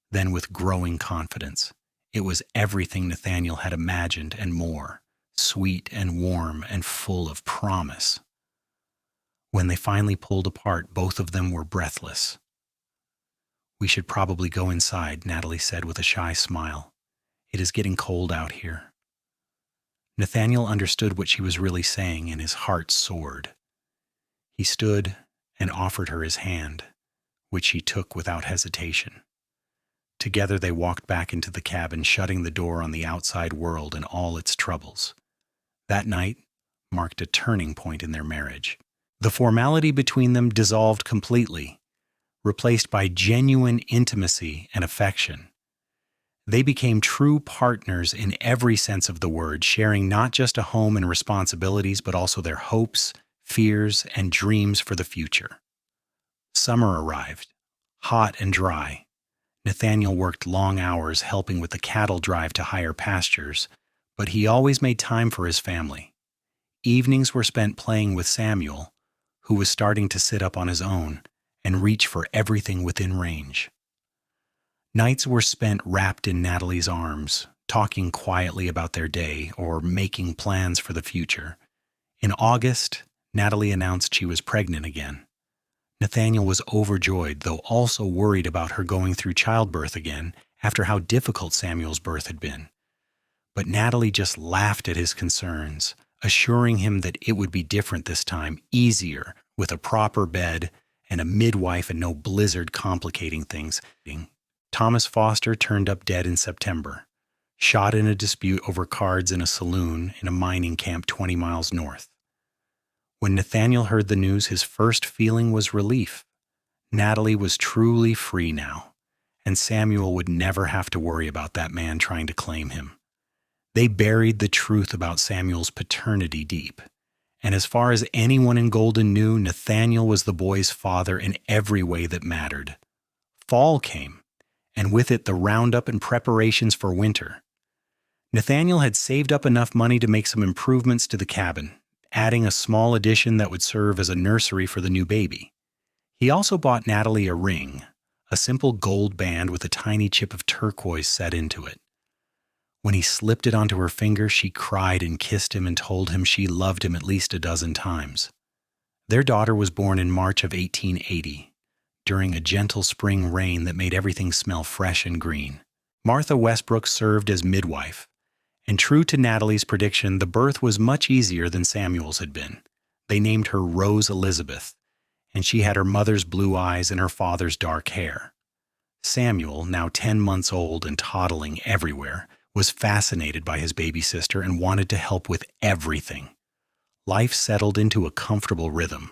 then with growing confidence. It was everything Nathaniel had imagined and more, sweet and warm and full of promise. When they finally pulled apart, both of them were breathless. "We should probably go inside," Natalie said with a shy smile. "It is getting cold out here." Nathaniel understood what she was really saying, and his heart soared. He stood and offered her his hand, which she took without hesitation. Together they walked back into the cabin, shutting the door on the outside world and all its troubles. That night marked a turning point in their marriage. The formality between them dissolved completely, replaced by genuine intimacy and affection. They became true partners in every sense of the word, sharing not just a home and responsibilities, but also their hopes, fears, and dreams for the future. Summer arrived, hot and dry. Nathaniel worked long hours helping with the cattle drive to higher pastures, but he always made time for his family. Evenings were spent playing with Samuel, who was starting to sit up on his own and reach for everything within range. Nights were spent wrapped in Natalie's arms, talking quietly about their day or making plans for the future. In August, Natalie announced she was pregnant again. Nathaniel was overjoyed, though also worried about her going through childbirth again after how difficult Samuel's birth had been. But Natalie just laughed at his concerns, assuring him that it would be different this time, easier, with a proper bed and a midwife and no blizzard complicating things. Thomas Foster turned up dead in September. shot in a dispute over cards in a saloon in a mining camp 20 miles north. When Nathaniel heard the news, his first feeling was relief. Natalie was truly free now, and Samuel would never have to worry about that man trying to claim him. They buried the truth about Samuel's paternity deep, and as far as anyone in Golden knew, Nathaniel was the boy's father in every way that mattered. Fall came, and with it the roundup and preparations for winter. Nathaniel had saved up enough money to make some improvements to the cabin, adding a small addition that would serve as a nursery for the new baby. He also bought Natalie a ring, a simple gold band with a tiny chip of turquoise set into it. When he slipped it onto her finger, she cried and kissed him and told him she loved him at least a dozen times. Their daughter was born in March of 1880, during a gentle spring rain that made everything smell fresh and green. Martha Westbrook served as midwife, and true to Natalie's prediction, the birth was much easier than Samuel's had been. They named her Rose Elizabeth, and she had her mother's blue eyes and her father's dark hair. Samuel, now 10 months old and toddling everywhere, was fascinated by his baby sister and wanted to help with everything. Life settled into a comfortable rhythm.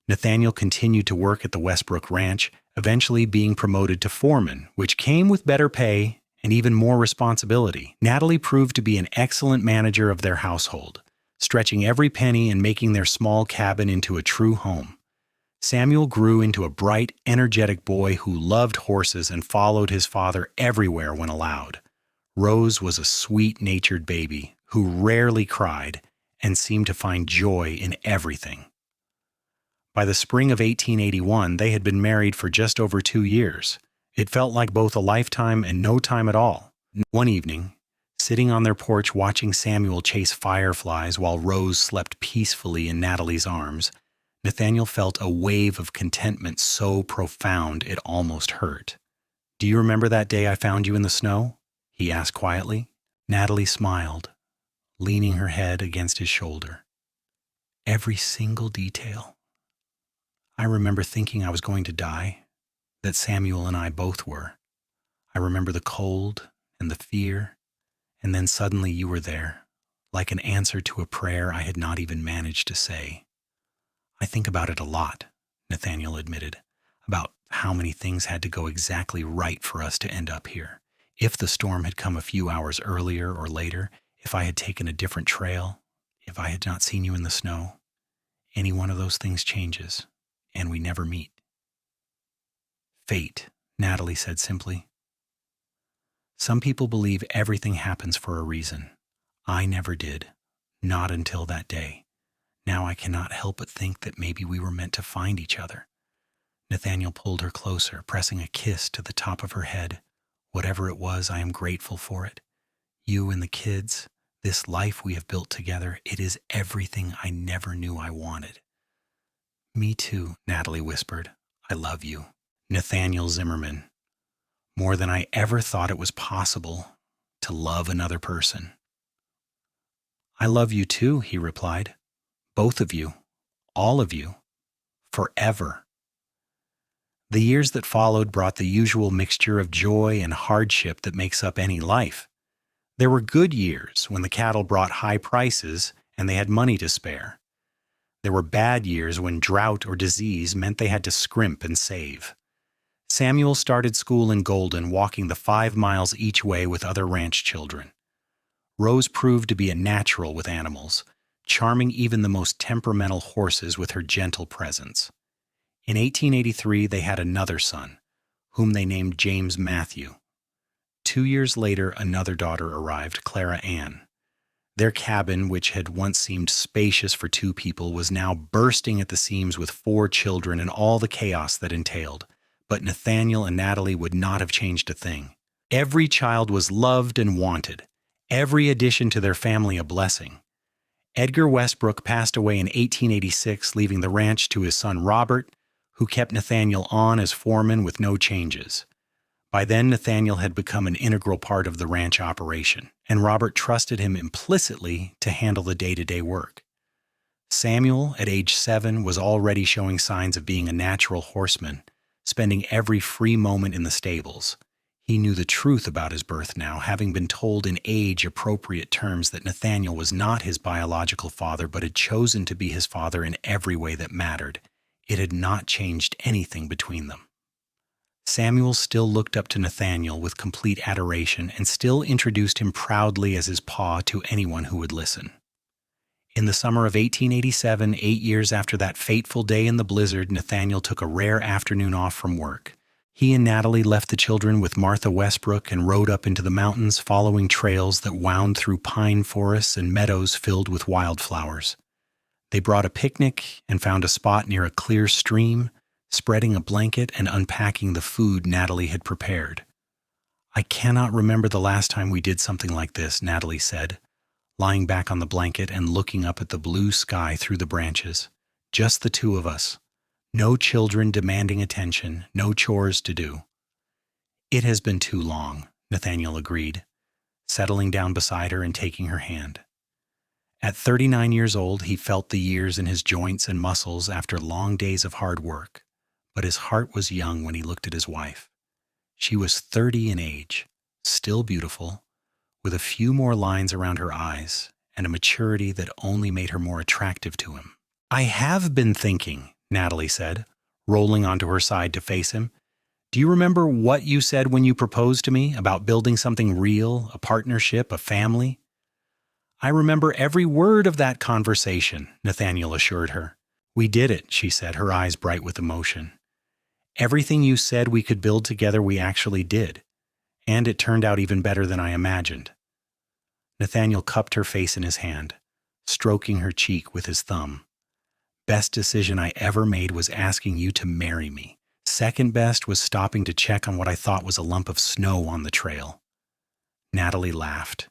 Nathaniel continued to work at the Westbrook Ranch, eventually being promoted to foreman, which came with better pay and even more responsibility. Natalie proved to be an excellent manager of their household, stretching every penny and making their small cabin into a true home. Samuel grew into a bright, energetic boy who loved horses and followed his father everywhere when allowed. Rose was a sweet-natured baby who rarely cried and seemed to find joy in everything. By the spring of 1881, they had been married for just over 2 years. It felt like both a lifetime and no time at all. One evening, sitting on their porch watching Samuel chase fireflies while Rose slept peacefully in Natalie's arms, Nathaniel felt a wave of contentment so profound it almost hurt. "Do you remember that day I found you in the snow?" he asked quietly. Natalie smiled, leaning her head against his shoulder. "Every single detail. I remember thinking I was going to die, that Samuel and I both were. I remember the cold and the fear, and then suddenly you were there, like an answer to a prayer I had not even managed to say. I think about it a lot," Nathaniel admitted, "about how many things had to go exactly right for us to end up here. If the storm had come a few hours earlier or later, if I had taken a different trail, if I had not seen you in the snow, any one of those things changes, and we never meet." "Fate," Natalie said simply. "Some people believe everything happens for a reason. I never did, not until that day. Now I cannot help but think that maybe we were meant to find each other." Nathaniel pulled her closer, pressing a kiss to the top of her head. "Whatever it was, I am grateful for it. You and the kids, this life we have built together, it is everything I never knew I wanted." "Me too," Natalie whispered. "I love you." Nathaniel Zimmerman. More than I ever thought it was possible to love another person. "I love you too," he replied. "Both of you. All of you. Forever." The years that followed brought the usual mixture of joy and hardship that makes up any life. There were good years when the cattle brought high prices and they had money to spare. There were bad years when drought or disease meant they had to scrimp and save. Samuel started school in Golden, walking the 5 miles each way with other ranch children. Rose proved to be a natural with animals, charming even the most temperamental horses with her gentle presence. In 1883, they had another son, whom they named James Matthew. 2 years later, another daughter arrived, Clara Ann. Their cabin, which had once seemed spacious for 2 people, was now bursting at the seams with 4 children and all the chaos that entailed. But Nathaniel and Natalie would not have changed a thing. Every child was loved and wanted, every addition to their family a blessing. Edgar Westbrook passed away in 1886, leaving the ranch to his son Robert, who kept Nathaniel on as foreman with no changes. By then, Nathaniel had become an integral part of the ranch operation, and Robert trusted him implicitly to handle the day-to-day work. Samuel, at age 7, was already showing signs of being a natural horseman, spending every free moment in the stables. He knew the truth about his birth now, having been told in age-appropriate terms that Nathaniel was not his biological father, but had chosen to be his father in every way that mattered. It had not changed anything between them. Samuel still looked up to Nathaniel with complete adoration and still introduced him proudly as his pa to anyone who would listen. In the summer of 1887, 8 years after that fateful day in the blizzard, Nathaniel took a rare afternoon off from work. He and Natalie left the children with Martha Westbrook and rode up into the mountains, following trails that wound through pine forests and meadows filled with wildflowers. They brought a picnic and found a spot near a clear stream, spreading a blanket and unpacking the food Natalie had prepared. "I cannot remember the last time we did something like this," Natalie said, lying back on the blanket and looking up at the blue sky through the branches. "Just the two of us. No children demanding attention, no chores to do." "It has been too long," Nathaniel agreed, settling down beside her and taking her hand. At 39 years old, he felt the years in his joints and muscles after long days of hard work, but his heart was young when he looked at his wife. She was 30 in age, still beautiful, with a few more lines around her eyes and a maturity that only made her more attractive to him. "I have been thinking," Natalie said, rolling onto her side to face him. "Do you remember what you said when you proposed to me about building something real, a partnership, a family?" "I remember every word of that conversation," Nathaniel assured her. "We did it," she said, her eyes bright with emotion. "Everything you said we could build together we actually did, and it turned out even better than I imagined." Nathaniel cupped her face in his hand, stroking her cheek with his thumb. "Best decision I ever made was asking you to marry me. Second best was stopping to check on what I thought was a lump of snow on the trail." Natalie laughed.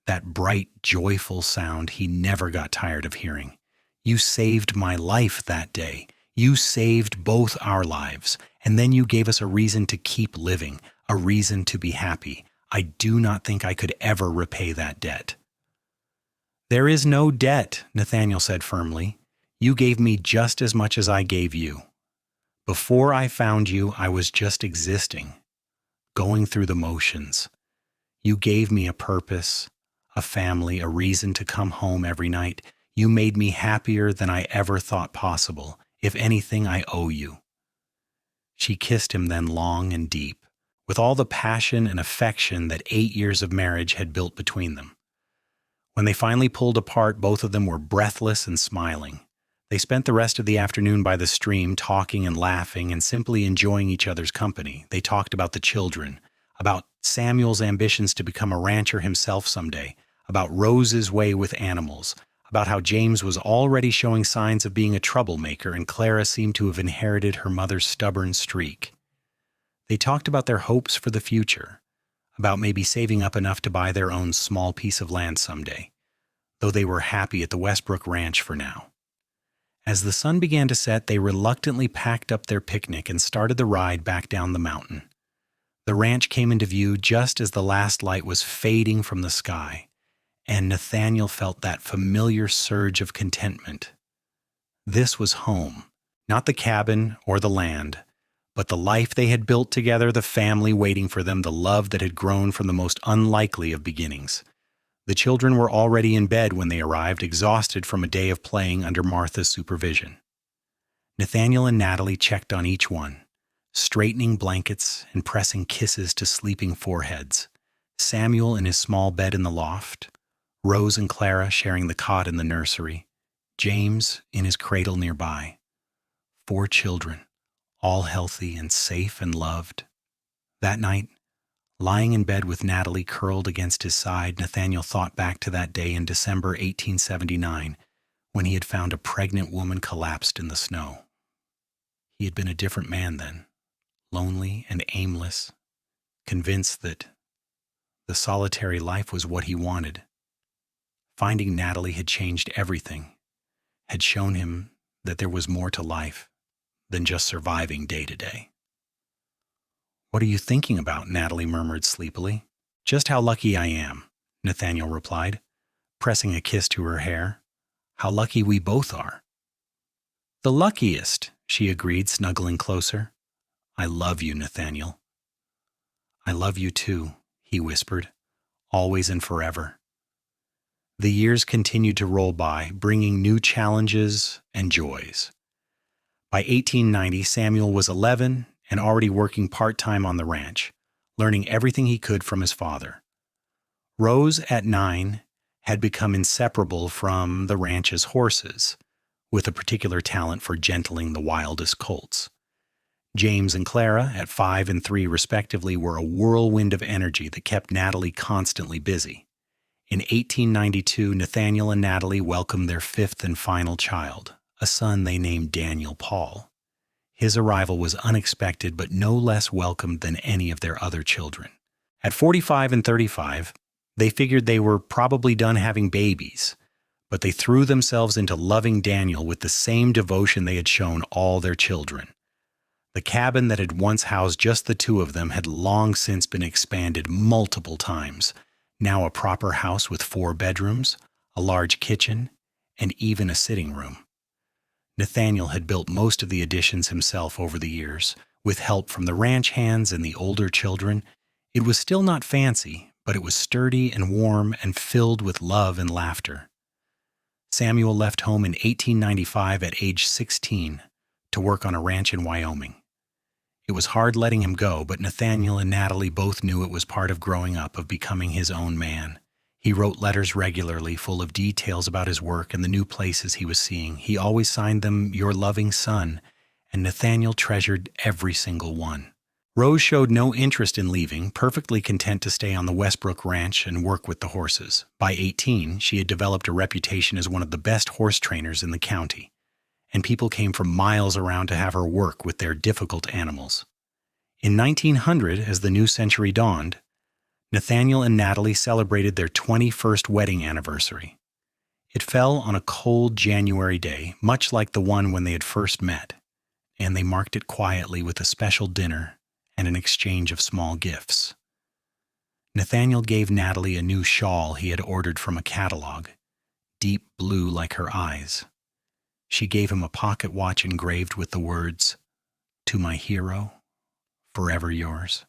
That bright, joyful sound he never got tired of hearing. "You saved my life that day. You saved both our lives, and then you gave us a reason to keep living, a reason to be happy. I do not think I could ever repay that debt." "There is no debt," Nathaniel said firmly. "You gave me just as much as I gave you. Before I found you, I was just existing, going through the motions. You gave me a purpose, a family, a reason to come home every night. You made me happier than I ever thought possible. If anything, I owe you." She kissed him then long and deep, with all the passion and affection that 8 years of marriage had built between them. When they finally pulled apart, both of them were breathless and smiling. They spent the rest of the afternoon by the stream, talking and laughing and simply enjoying each other's company. They talked about the children, about Samuel's ambitions to become a rancher himself someday, about Rose's way with animals, about how James was already showing signs of being a troublemaker and Clara seemed to have inherited her mother's stubborn streak. They talked about their hopes for the future, about maybe saving up enough to buy their own small piece of land someday, though they were happy at the Westbrook Ranch for now. As the sun began to set, they reluctantly packed up their picnic and started the ride back down the mountain. The ranch came into view just as the last light was fading from the sky, and Nathaniel felt that familiar surge of contentment. This was home, not the cabin or the land, but the life they had built together, the family waiting for them, the love that had grown from the most unlikely of beginnings. The children were already in bed when they arrived, exhausted from a day of playing under Martha's supervision. Nathaniel and Natalie checked on each one, straightening blankets and pressing kisses to sleeping foreheads. Samuel in his small bed in the loft, Rose and Clara sharing the cot in the nursery, James in his cradle nearby. 4 children, all healthy and safe and loved. That night, lying in bed with Natalie curled against his side, Nathaniel thought back to that day in December 1879 when he had found a pregnant woman collapsed in the snow. He had been a different man then, lonely and aimless, convinced that the solitary life was what he wanted. Finding Natalie had changed everything, had shown him that there was more to life than just surviving day to day. "What are you thinking about?" Natalie murmured sleepily. "Just how lucky I am," Nathaniel replied, pressing a kiss to her hair. "How lucky we both are." "The luckiest," she agreed, snuggling closer. "I love you, Nathaniel." I love you too, he whispered, always and forever. The years continued to roll by, bringing new challenges and joys. By 1890, Samuel was 11 and already working part-time on the ranch, learning everything he could from his father. Rose, at 9, had become inseparable from the ranch's horses, with a particular talent for gentling the wildest colts. James and Clara, at 5 and 3 respectively, were a whirlwind of energy that kept Natalie constantly busy. In 1892, Nathaniel and Natalie welcomed their 5th and final child, a son they named Daniel Paul. His arrival was unexpected but no less welcomed than any of their other children. At 45 and 35, they figured they were probably done having babies, but they threw themselves into loving Daniel with the same devotion they had shown all their children. The cabin that had once housed just the two of them had long since been expanded multiple times, now a proper house with 4 bedrooms, a large kitchen, and even a sitting room. Nathaniel had built most of the additions himself over the years, with help from the ranch hands and the older children. It was still not fancy, but it was sturdy and warm and filled with love and laughter. Samuel left home in 1895 at age 16 to work on a ranch in Wyoming. It was hard letting him go, but Nathaniel and Natalie both knew it was part of growing up, of becoming his own man. He wrote letters regularly, full of details about his work and the new places he was seeing. He always signed them, "Your loving son," and Nathaniel treasured every single one. Rose showed no interest in leaving, perfectly content to stay on the Westbrook Ranch and work with the horses. By 18, she had developed a reputation as one of the best horse trainers in the county, and people came from miles around to have her work with their difficult animals. In 1900, as the new century dawned, Nathaniel and Natalie celebrated their 21st wedding anniversary. It fell on a cold January day, much like the one when they had first met, and they marked it quietly with a special dinner and an exchange of small gifts. Nathaniel gave Natalie a new shawl he had ordered from a catalog, deep blue like her eyes. She gave him a pocket watch engraved with the words, "To my hero, forever yours."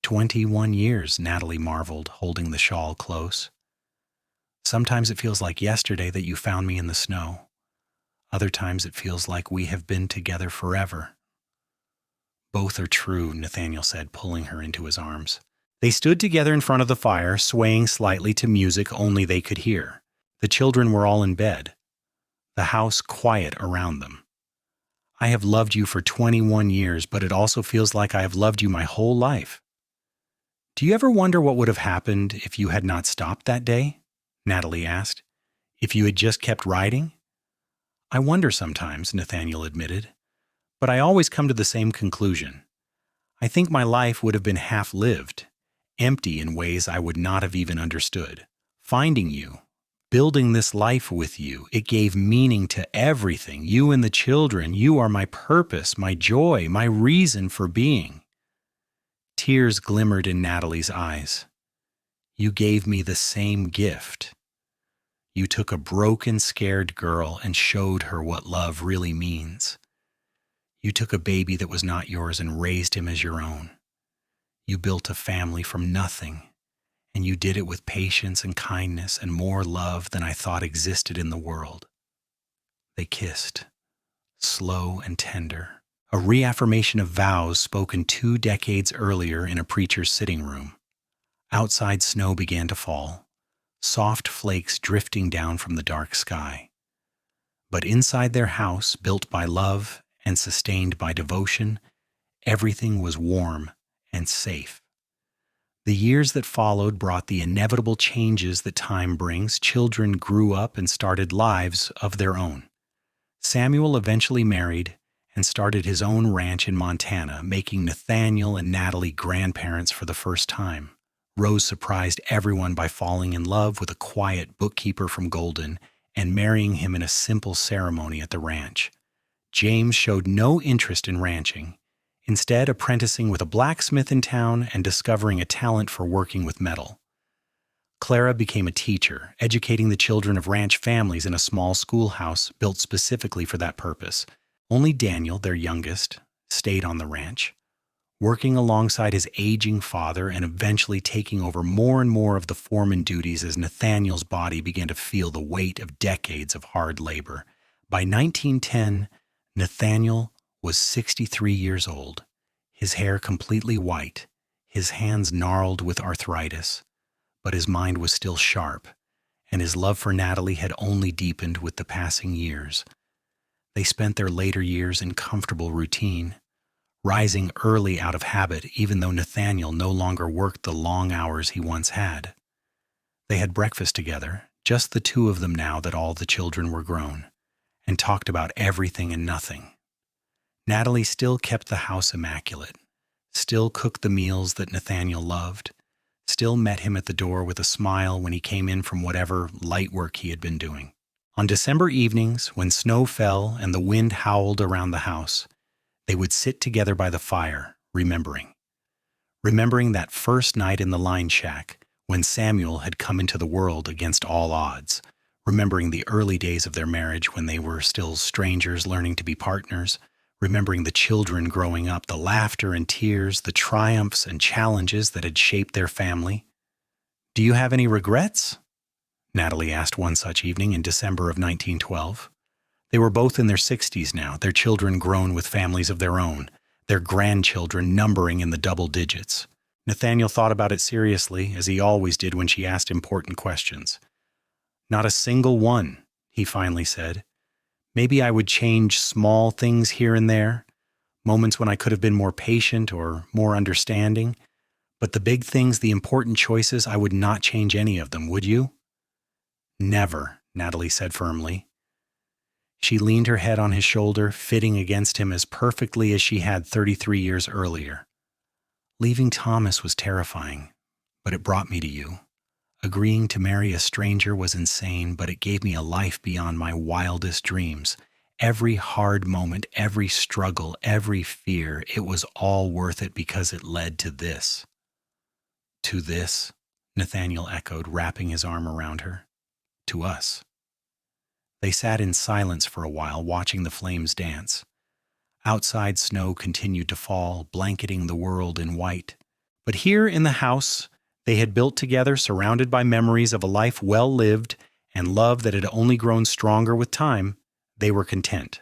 21 years, Natalie marveled, holding the shawl close. Sometimes it feels like yesterday that you found me in the snow. Other times it feels like we have been together forever. Both are true, Nathaniel said, pulling her into his arms. They stood together in front of the fire, swaying slightly to music only they could hear. The children were all in bed, the house quiet around them. "I have loved you for 21 years, but it also feels like I have loved you my whole life." "Do you ever wonder what would have happened if you had not stopped that day?" Natalie asked. "If you had just kept riding?" "I wonder sometimes," Nathaniel admitted, "but I always come to the same conclusion. I think my life would have been half-lived, empty in ways I would not have even understood. Finding you, building this life with you, it gave meaning to everything. You and the children, you are my purpose, my joy, my reason for being." Tears glimmered in Natalie's eyes. "You gave me the same gift. You took a broken, scared girl and showed her what love really means. You took a baby that was not yours and raised him as your own. You built a family from nothing, and you did it with patience and kindness and more love than I thought existed in the world." They kissed, slow and tender, a reaffirmation of vows spoken 2 decades earlier in a preacher's sitting room. Outside, snow began to fall, soft flakes drifting down from the dark sky. But inside their house, built by love and sustained by devotion, everything was warm and safe. The years that followed brought the inevitable changes that time brings. Children grew up and started lives of their own. Samuel eventually married and started his own ranch in Montana, making Nathaniel and Natalie grandparents for the first time. Rose surprised everyone by falling in love with a quiet bookkeeper from Golden and marrying him in a simple ceremony at the ranch. James showed no interest in ranching, instead apprenticing with a blacksmith in town and discovering a talent for working with metal. Clara became a teacher, educating the children of ranch families in a small schoolhouse built specifically for that purpose. Only Daniel, their youngest, stayed on the ranch, working alongside his aging father and eventually taking over more and more of the foreman duties as Nathaniel's body began to feel the weight of decades of hard labor. By 1910, Nathaniel was 63 years old, his hair completely white, his hands gnarled with arthritis, but his mind was still sharp, and his love for Natalie had only deepened with the passing years. They spent their later years in comfortable routine, rising early out of habit even though Nathaniel no longer worked the long hours he once had. They had breakfast together, just the two of them now that all the children were grown, and talked about everything and nothing. Natalie still kept the house immaculate, still cooked the meals that Nathaniel loved, still met him at the door with a smile when he came in from whatever light work he had been doing. On December evenings, when snow fell and the wind howled around the house, they would sit together by the fire, remembering that first night in the line shack when Samuel had come into the world against all odds, remembering the early days of their marriage when they were still strangers learning to be partners, remembering the children growing up, the laughter and tears, the triumphs and challenges that had shaped their family. "Do you have any regrets?" Natalie asked one such evening in December of 1912. They were both in their 60s now, their children grown with families of their own, their grandchildren numbering in the double digits. Nathaniel thought about it seriously, as he always did when she asked important questions. "Not a single one," he finally said. "Maybe I would change small things here and there, moments when I could have been more patient or more understanding. But the big things, the important choices, I would not change any of them, would you?" "Never," Natalie said firmly. She leaned her head on his shoulder, fitting against him as perfectly as she had 33 years earlier. "Leaving Thomas was terrifying, but it brought me to you. Agreeing to marry a stranger was insane, but it gave me a life beyond my wildest dreams. Every hard moment, every struggle, every fear, it was all worth it because it led to this." "To this?" Nathaniel echoed, wrapping his arm around her. "To us." They sat in silence for a while, watching the flames dance. Outside, snow continued to fall, blanketing the world in white. But here in the house they had built together, surrounded by memories of a life well lived and love that had only grown stronger with time, they were content.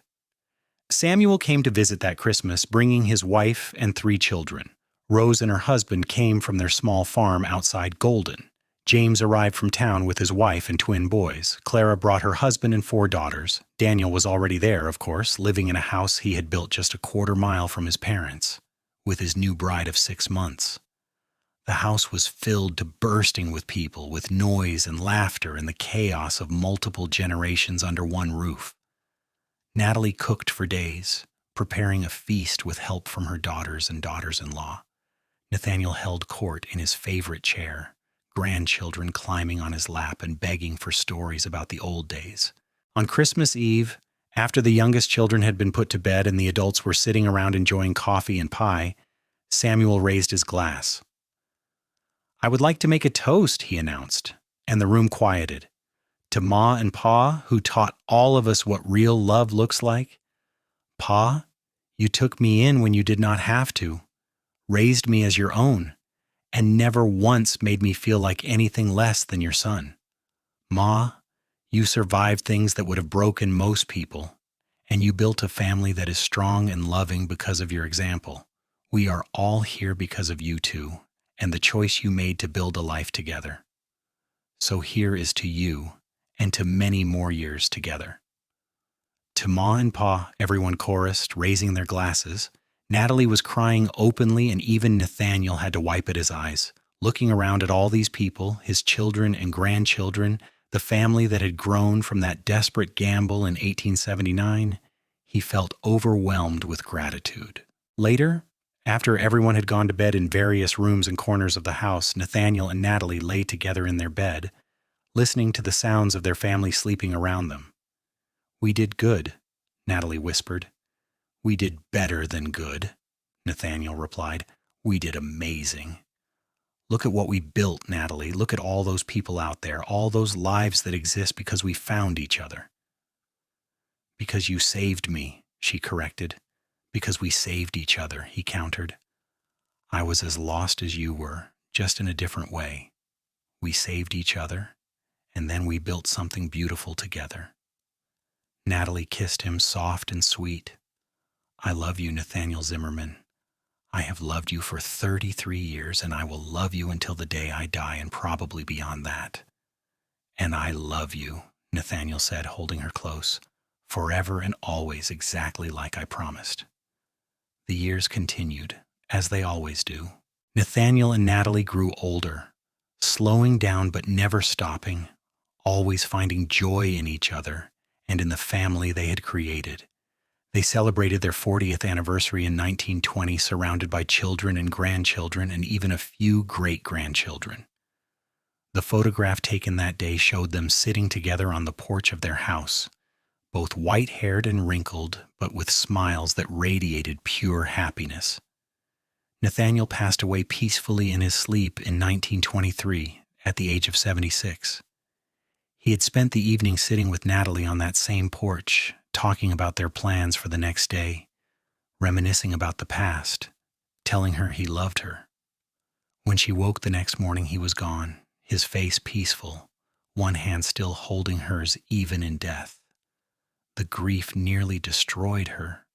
Samuel came to visit that Christmas, bringing his wife and 3 children. Rose and her husband came from their small farm outside Golden. James arrived from town with his wife and twin boys. Clara brought her husband and 4 daughters. Daniel was already there, of course, living in a house he had built just a quarter-mile from his parents, with his new bride of 6 months. The house was filled to bursting with people, with noise and laughter and the chaos of multiple generations under one roof. Natalie cooked for days, preparing a feast with help from her daughters and daughters-in-law. Nathaniel held court in his favorite chair, grandchildren climbing on his lap and begging for stories about the old days. On Christmas Eve, after the youngest children had been put to bed and the adults were sitting around enjoying coffee and pie, Samuel raised his glass. "I would like to make a toast," he announced, and the room quieted. "To Ma and Pa, who taught all of us what real love looks like. Pa, you took me in when you did not have to, raised me as your own, and never once made me feel like anything less than your son. Ma, you survived things that would have broken most people, and you built a family that is strong and loving because of your example. We are all here because of you two, and the choice you made to build a life together. So here is to you, and to many more years together." To Ma and Pa, everyone chorused, raising their glasses. Natalie was crying openly, and even Nathaniel had to wipe at his eyes. Looking around at all these people, his children and grandchildren, the family that had grown from that desperate gamble in 1879, he felt overwhelmed with gratitude. Later, after everyone had gone to bed in various rooms and corners of the house, Nathaniel and Natalie lay together in their bed, listening to the sounds of their family sleeping around them. "We did good," Natalie whispered. "We did better than good," Nathaniel replied. "We did amazing. Look at what we built, Natalie. Look at all those people out there, all those lives that exist because we found each other." "Because you saved me," she corrected. "Because we saved each other," he countered. I was as lost as you were, just in a different way. We saved each other, and then we built something beautiful together." Natalie kissed him soft and sweet. "I love you, Nathaniel Zimmerman. I have loved you for 33 years, and I will love you until the day I die, and probably beyond that." "And I love you," Nathaniel said, holding her close, "forever and always, exactly like I promised." The years continued, as they always do. Nathaniel and Natalie grew older, slowing down but never stopping, always finding joy in each other and in the family they had created. They celebrated their 40th anniversary in 1920, surrounded by children and grandchildren and even a few great-grandchildren. The photograph taken that day showed them sitting together on the porch of their house, both white-haired and wrinkled, but with smiles that radiated pure happiness. Nathaniel passed away peacefully in his sleep in 1923 at the age of 76. He had spent the evening sitting with Natalie on that same porch, talking about their plans for the next day, reminiscing about the past, telling her he loved her. When she woke the next morning, he was gone, his face peaceful, one hand still holding hers even in death. The grief nearly destroyed her.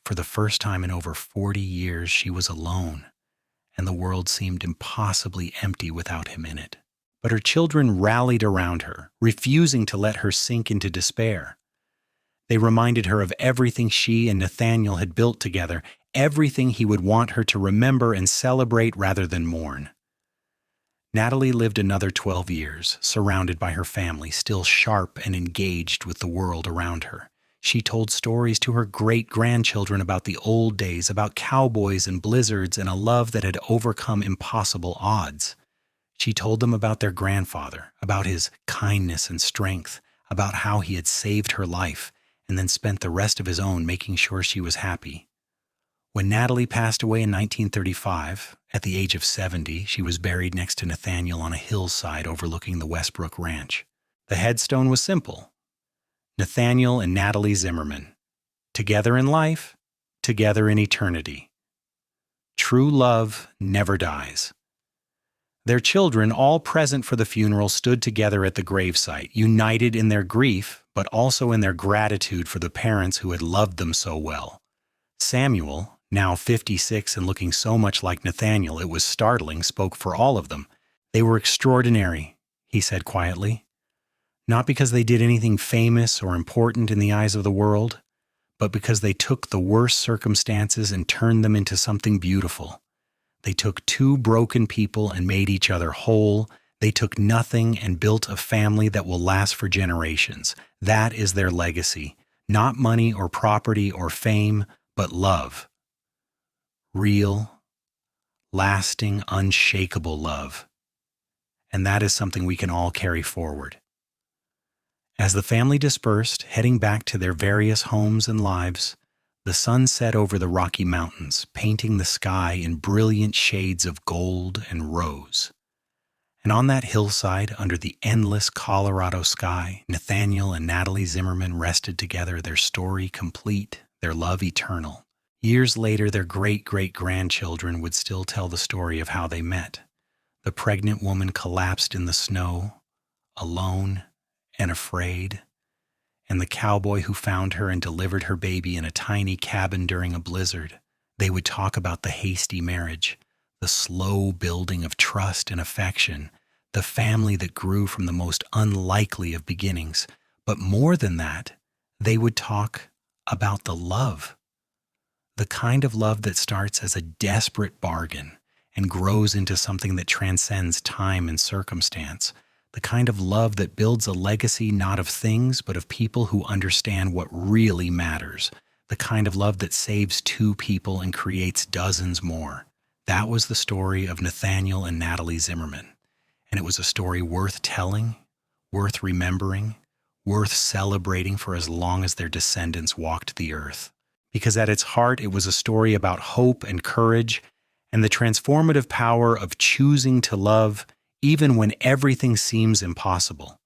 For the first time in over 40 years, she was alone, and the world seemed impossibly empty without him in it. But her children rallied around her, refusing to let her sink into despair. They reminded her of everything she and Nathaniel had built together, everything he would want her to remember and celebrate rather than mourn. Natalie lived another 12 years, surrounded by her family, still sharp and engaged with the world around her. She told stories to her great-grandchildren about the old days, about cowboys and blizzards and a love that had overcome impossible odds. She told them about their grandfather, about his kindness and strength, about how he had saved her life and then spent the rest of his own making sure she was happy. When Natalie passed away in 1935, at the age of 70, she was buried next to Nathaniel on a hillside overlooking the Westbrook Ranch. The headstone was simple: Nathaniel and Natalie Zimmerman, together in life, together in eternity. True love never dies. Their children, all present for the funeral, stood together at the gravesite, united in their grief, but also in their gratitude for the parents who had loved them so well. Samuel, now 56 and looking so much like Nathaniel it was startling, spoke for all of them. "They were extraordinary," he said quietly. "Not because they did anything famous or important in the eyes of the world, but because they took the worst circumstances and turned them into something beautiful. They took two broken people and made each other whole. They took nothing and built a family that will last for generations. That is their legacy. Not money or property or fame, but love. Real, lasting, unshakable love. And that is something we can all carry forward." As the family dispersed, heading back to their various homes and lives, the sun set over the Rocky Mountains, painting the sky in brilliant shades of gold and rose. And on that hillside, under the endless Colorado sky, Nathaniel and Natalie Zimmerman rested together, their story complete, their love eternal. Years later, their great-great-grandchildren would still tell the story of how they met. The pregnant woman collapsed in the snow, alone and afraid, and the cowboy who found her and delivered her baby in a tiny cabin during a blizzard. They would talk about the hasty marriage, the slow building of trust and affection, the family that grew from the most unlikely of beginnings. But more than that, they would talk about the love. The kind of love that starts as a desperate bargain and grows into something that transcends time and circumstance. The kind of love that builds a legacy not of things, but of people who understand what really matters. The kind of love that saves two people and creates dozens more. That was the story of Nathaniel and Natalie Zimmerman. And it was a story worth telling, worth remembering, worth celebrating for as long as their descendants walked the earth. Because at its heart, it was a story about hope and courage and the transformative power of choosing to love even when everything seems impossible.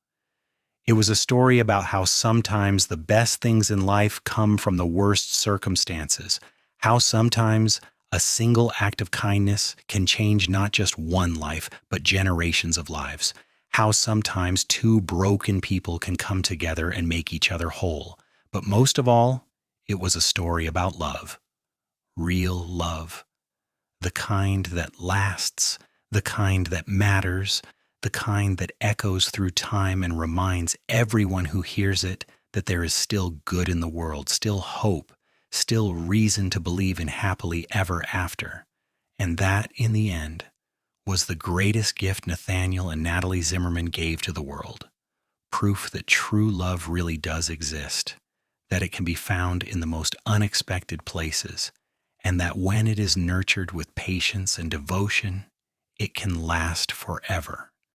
It was a story about how sometimes the best things in life come from the worst circumstances, how sometimes A single act of kindness can change not just one life, but generations of lives. How sometimes two broken people can come together and make each other whole. But most of all, it was a story about love. Real love. The kind that lasts, the kind that matters, the kind that echoes through time and reminds everyone who hears it that there is still good in the world, still hope, still reason to believe in happily ever after. And that, in the end, was the greatest gift Nathaniel and Natalie Zimmerman gave to the world. Proof that true love really does exist, that it can be found in the most unexpected places, and that when it is nurtured with patience and devotion, it can last forever.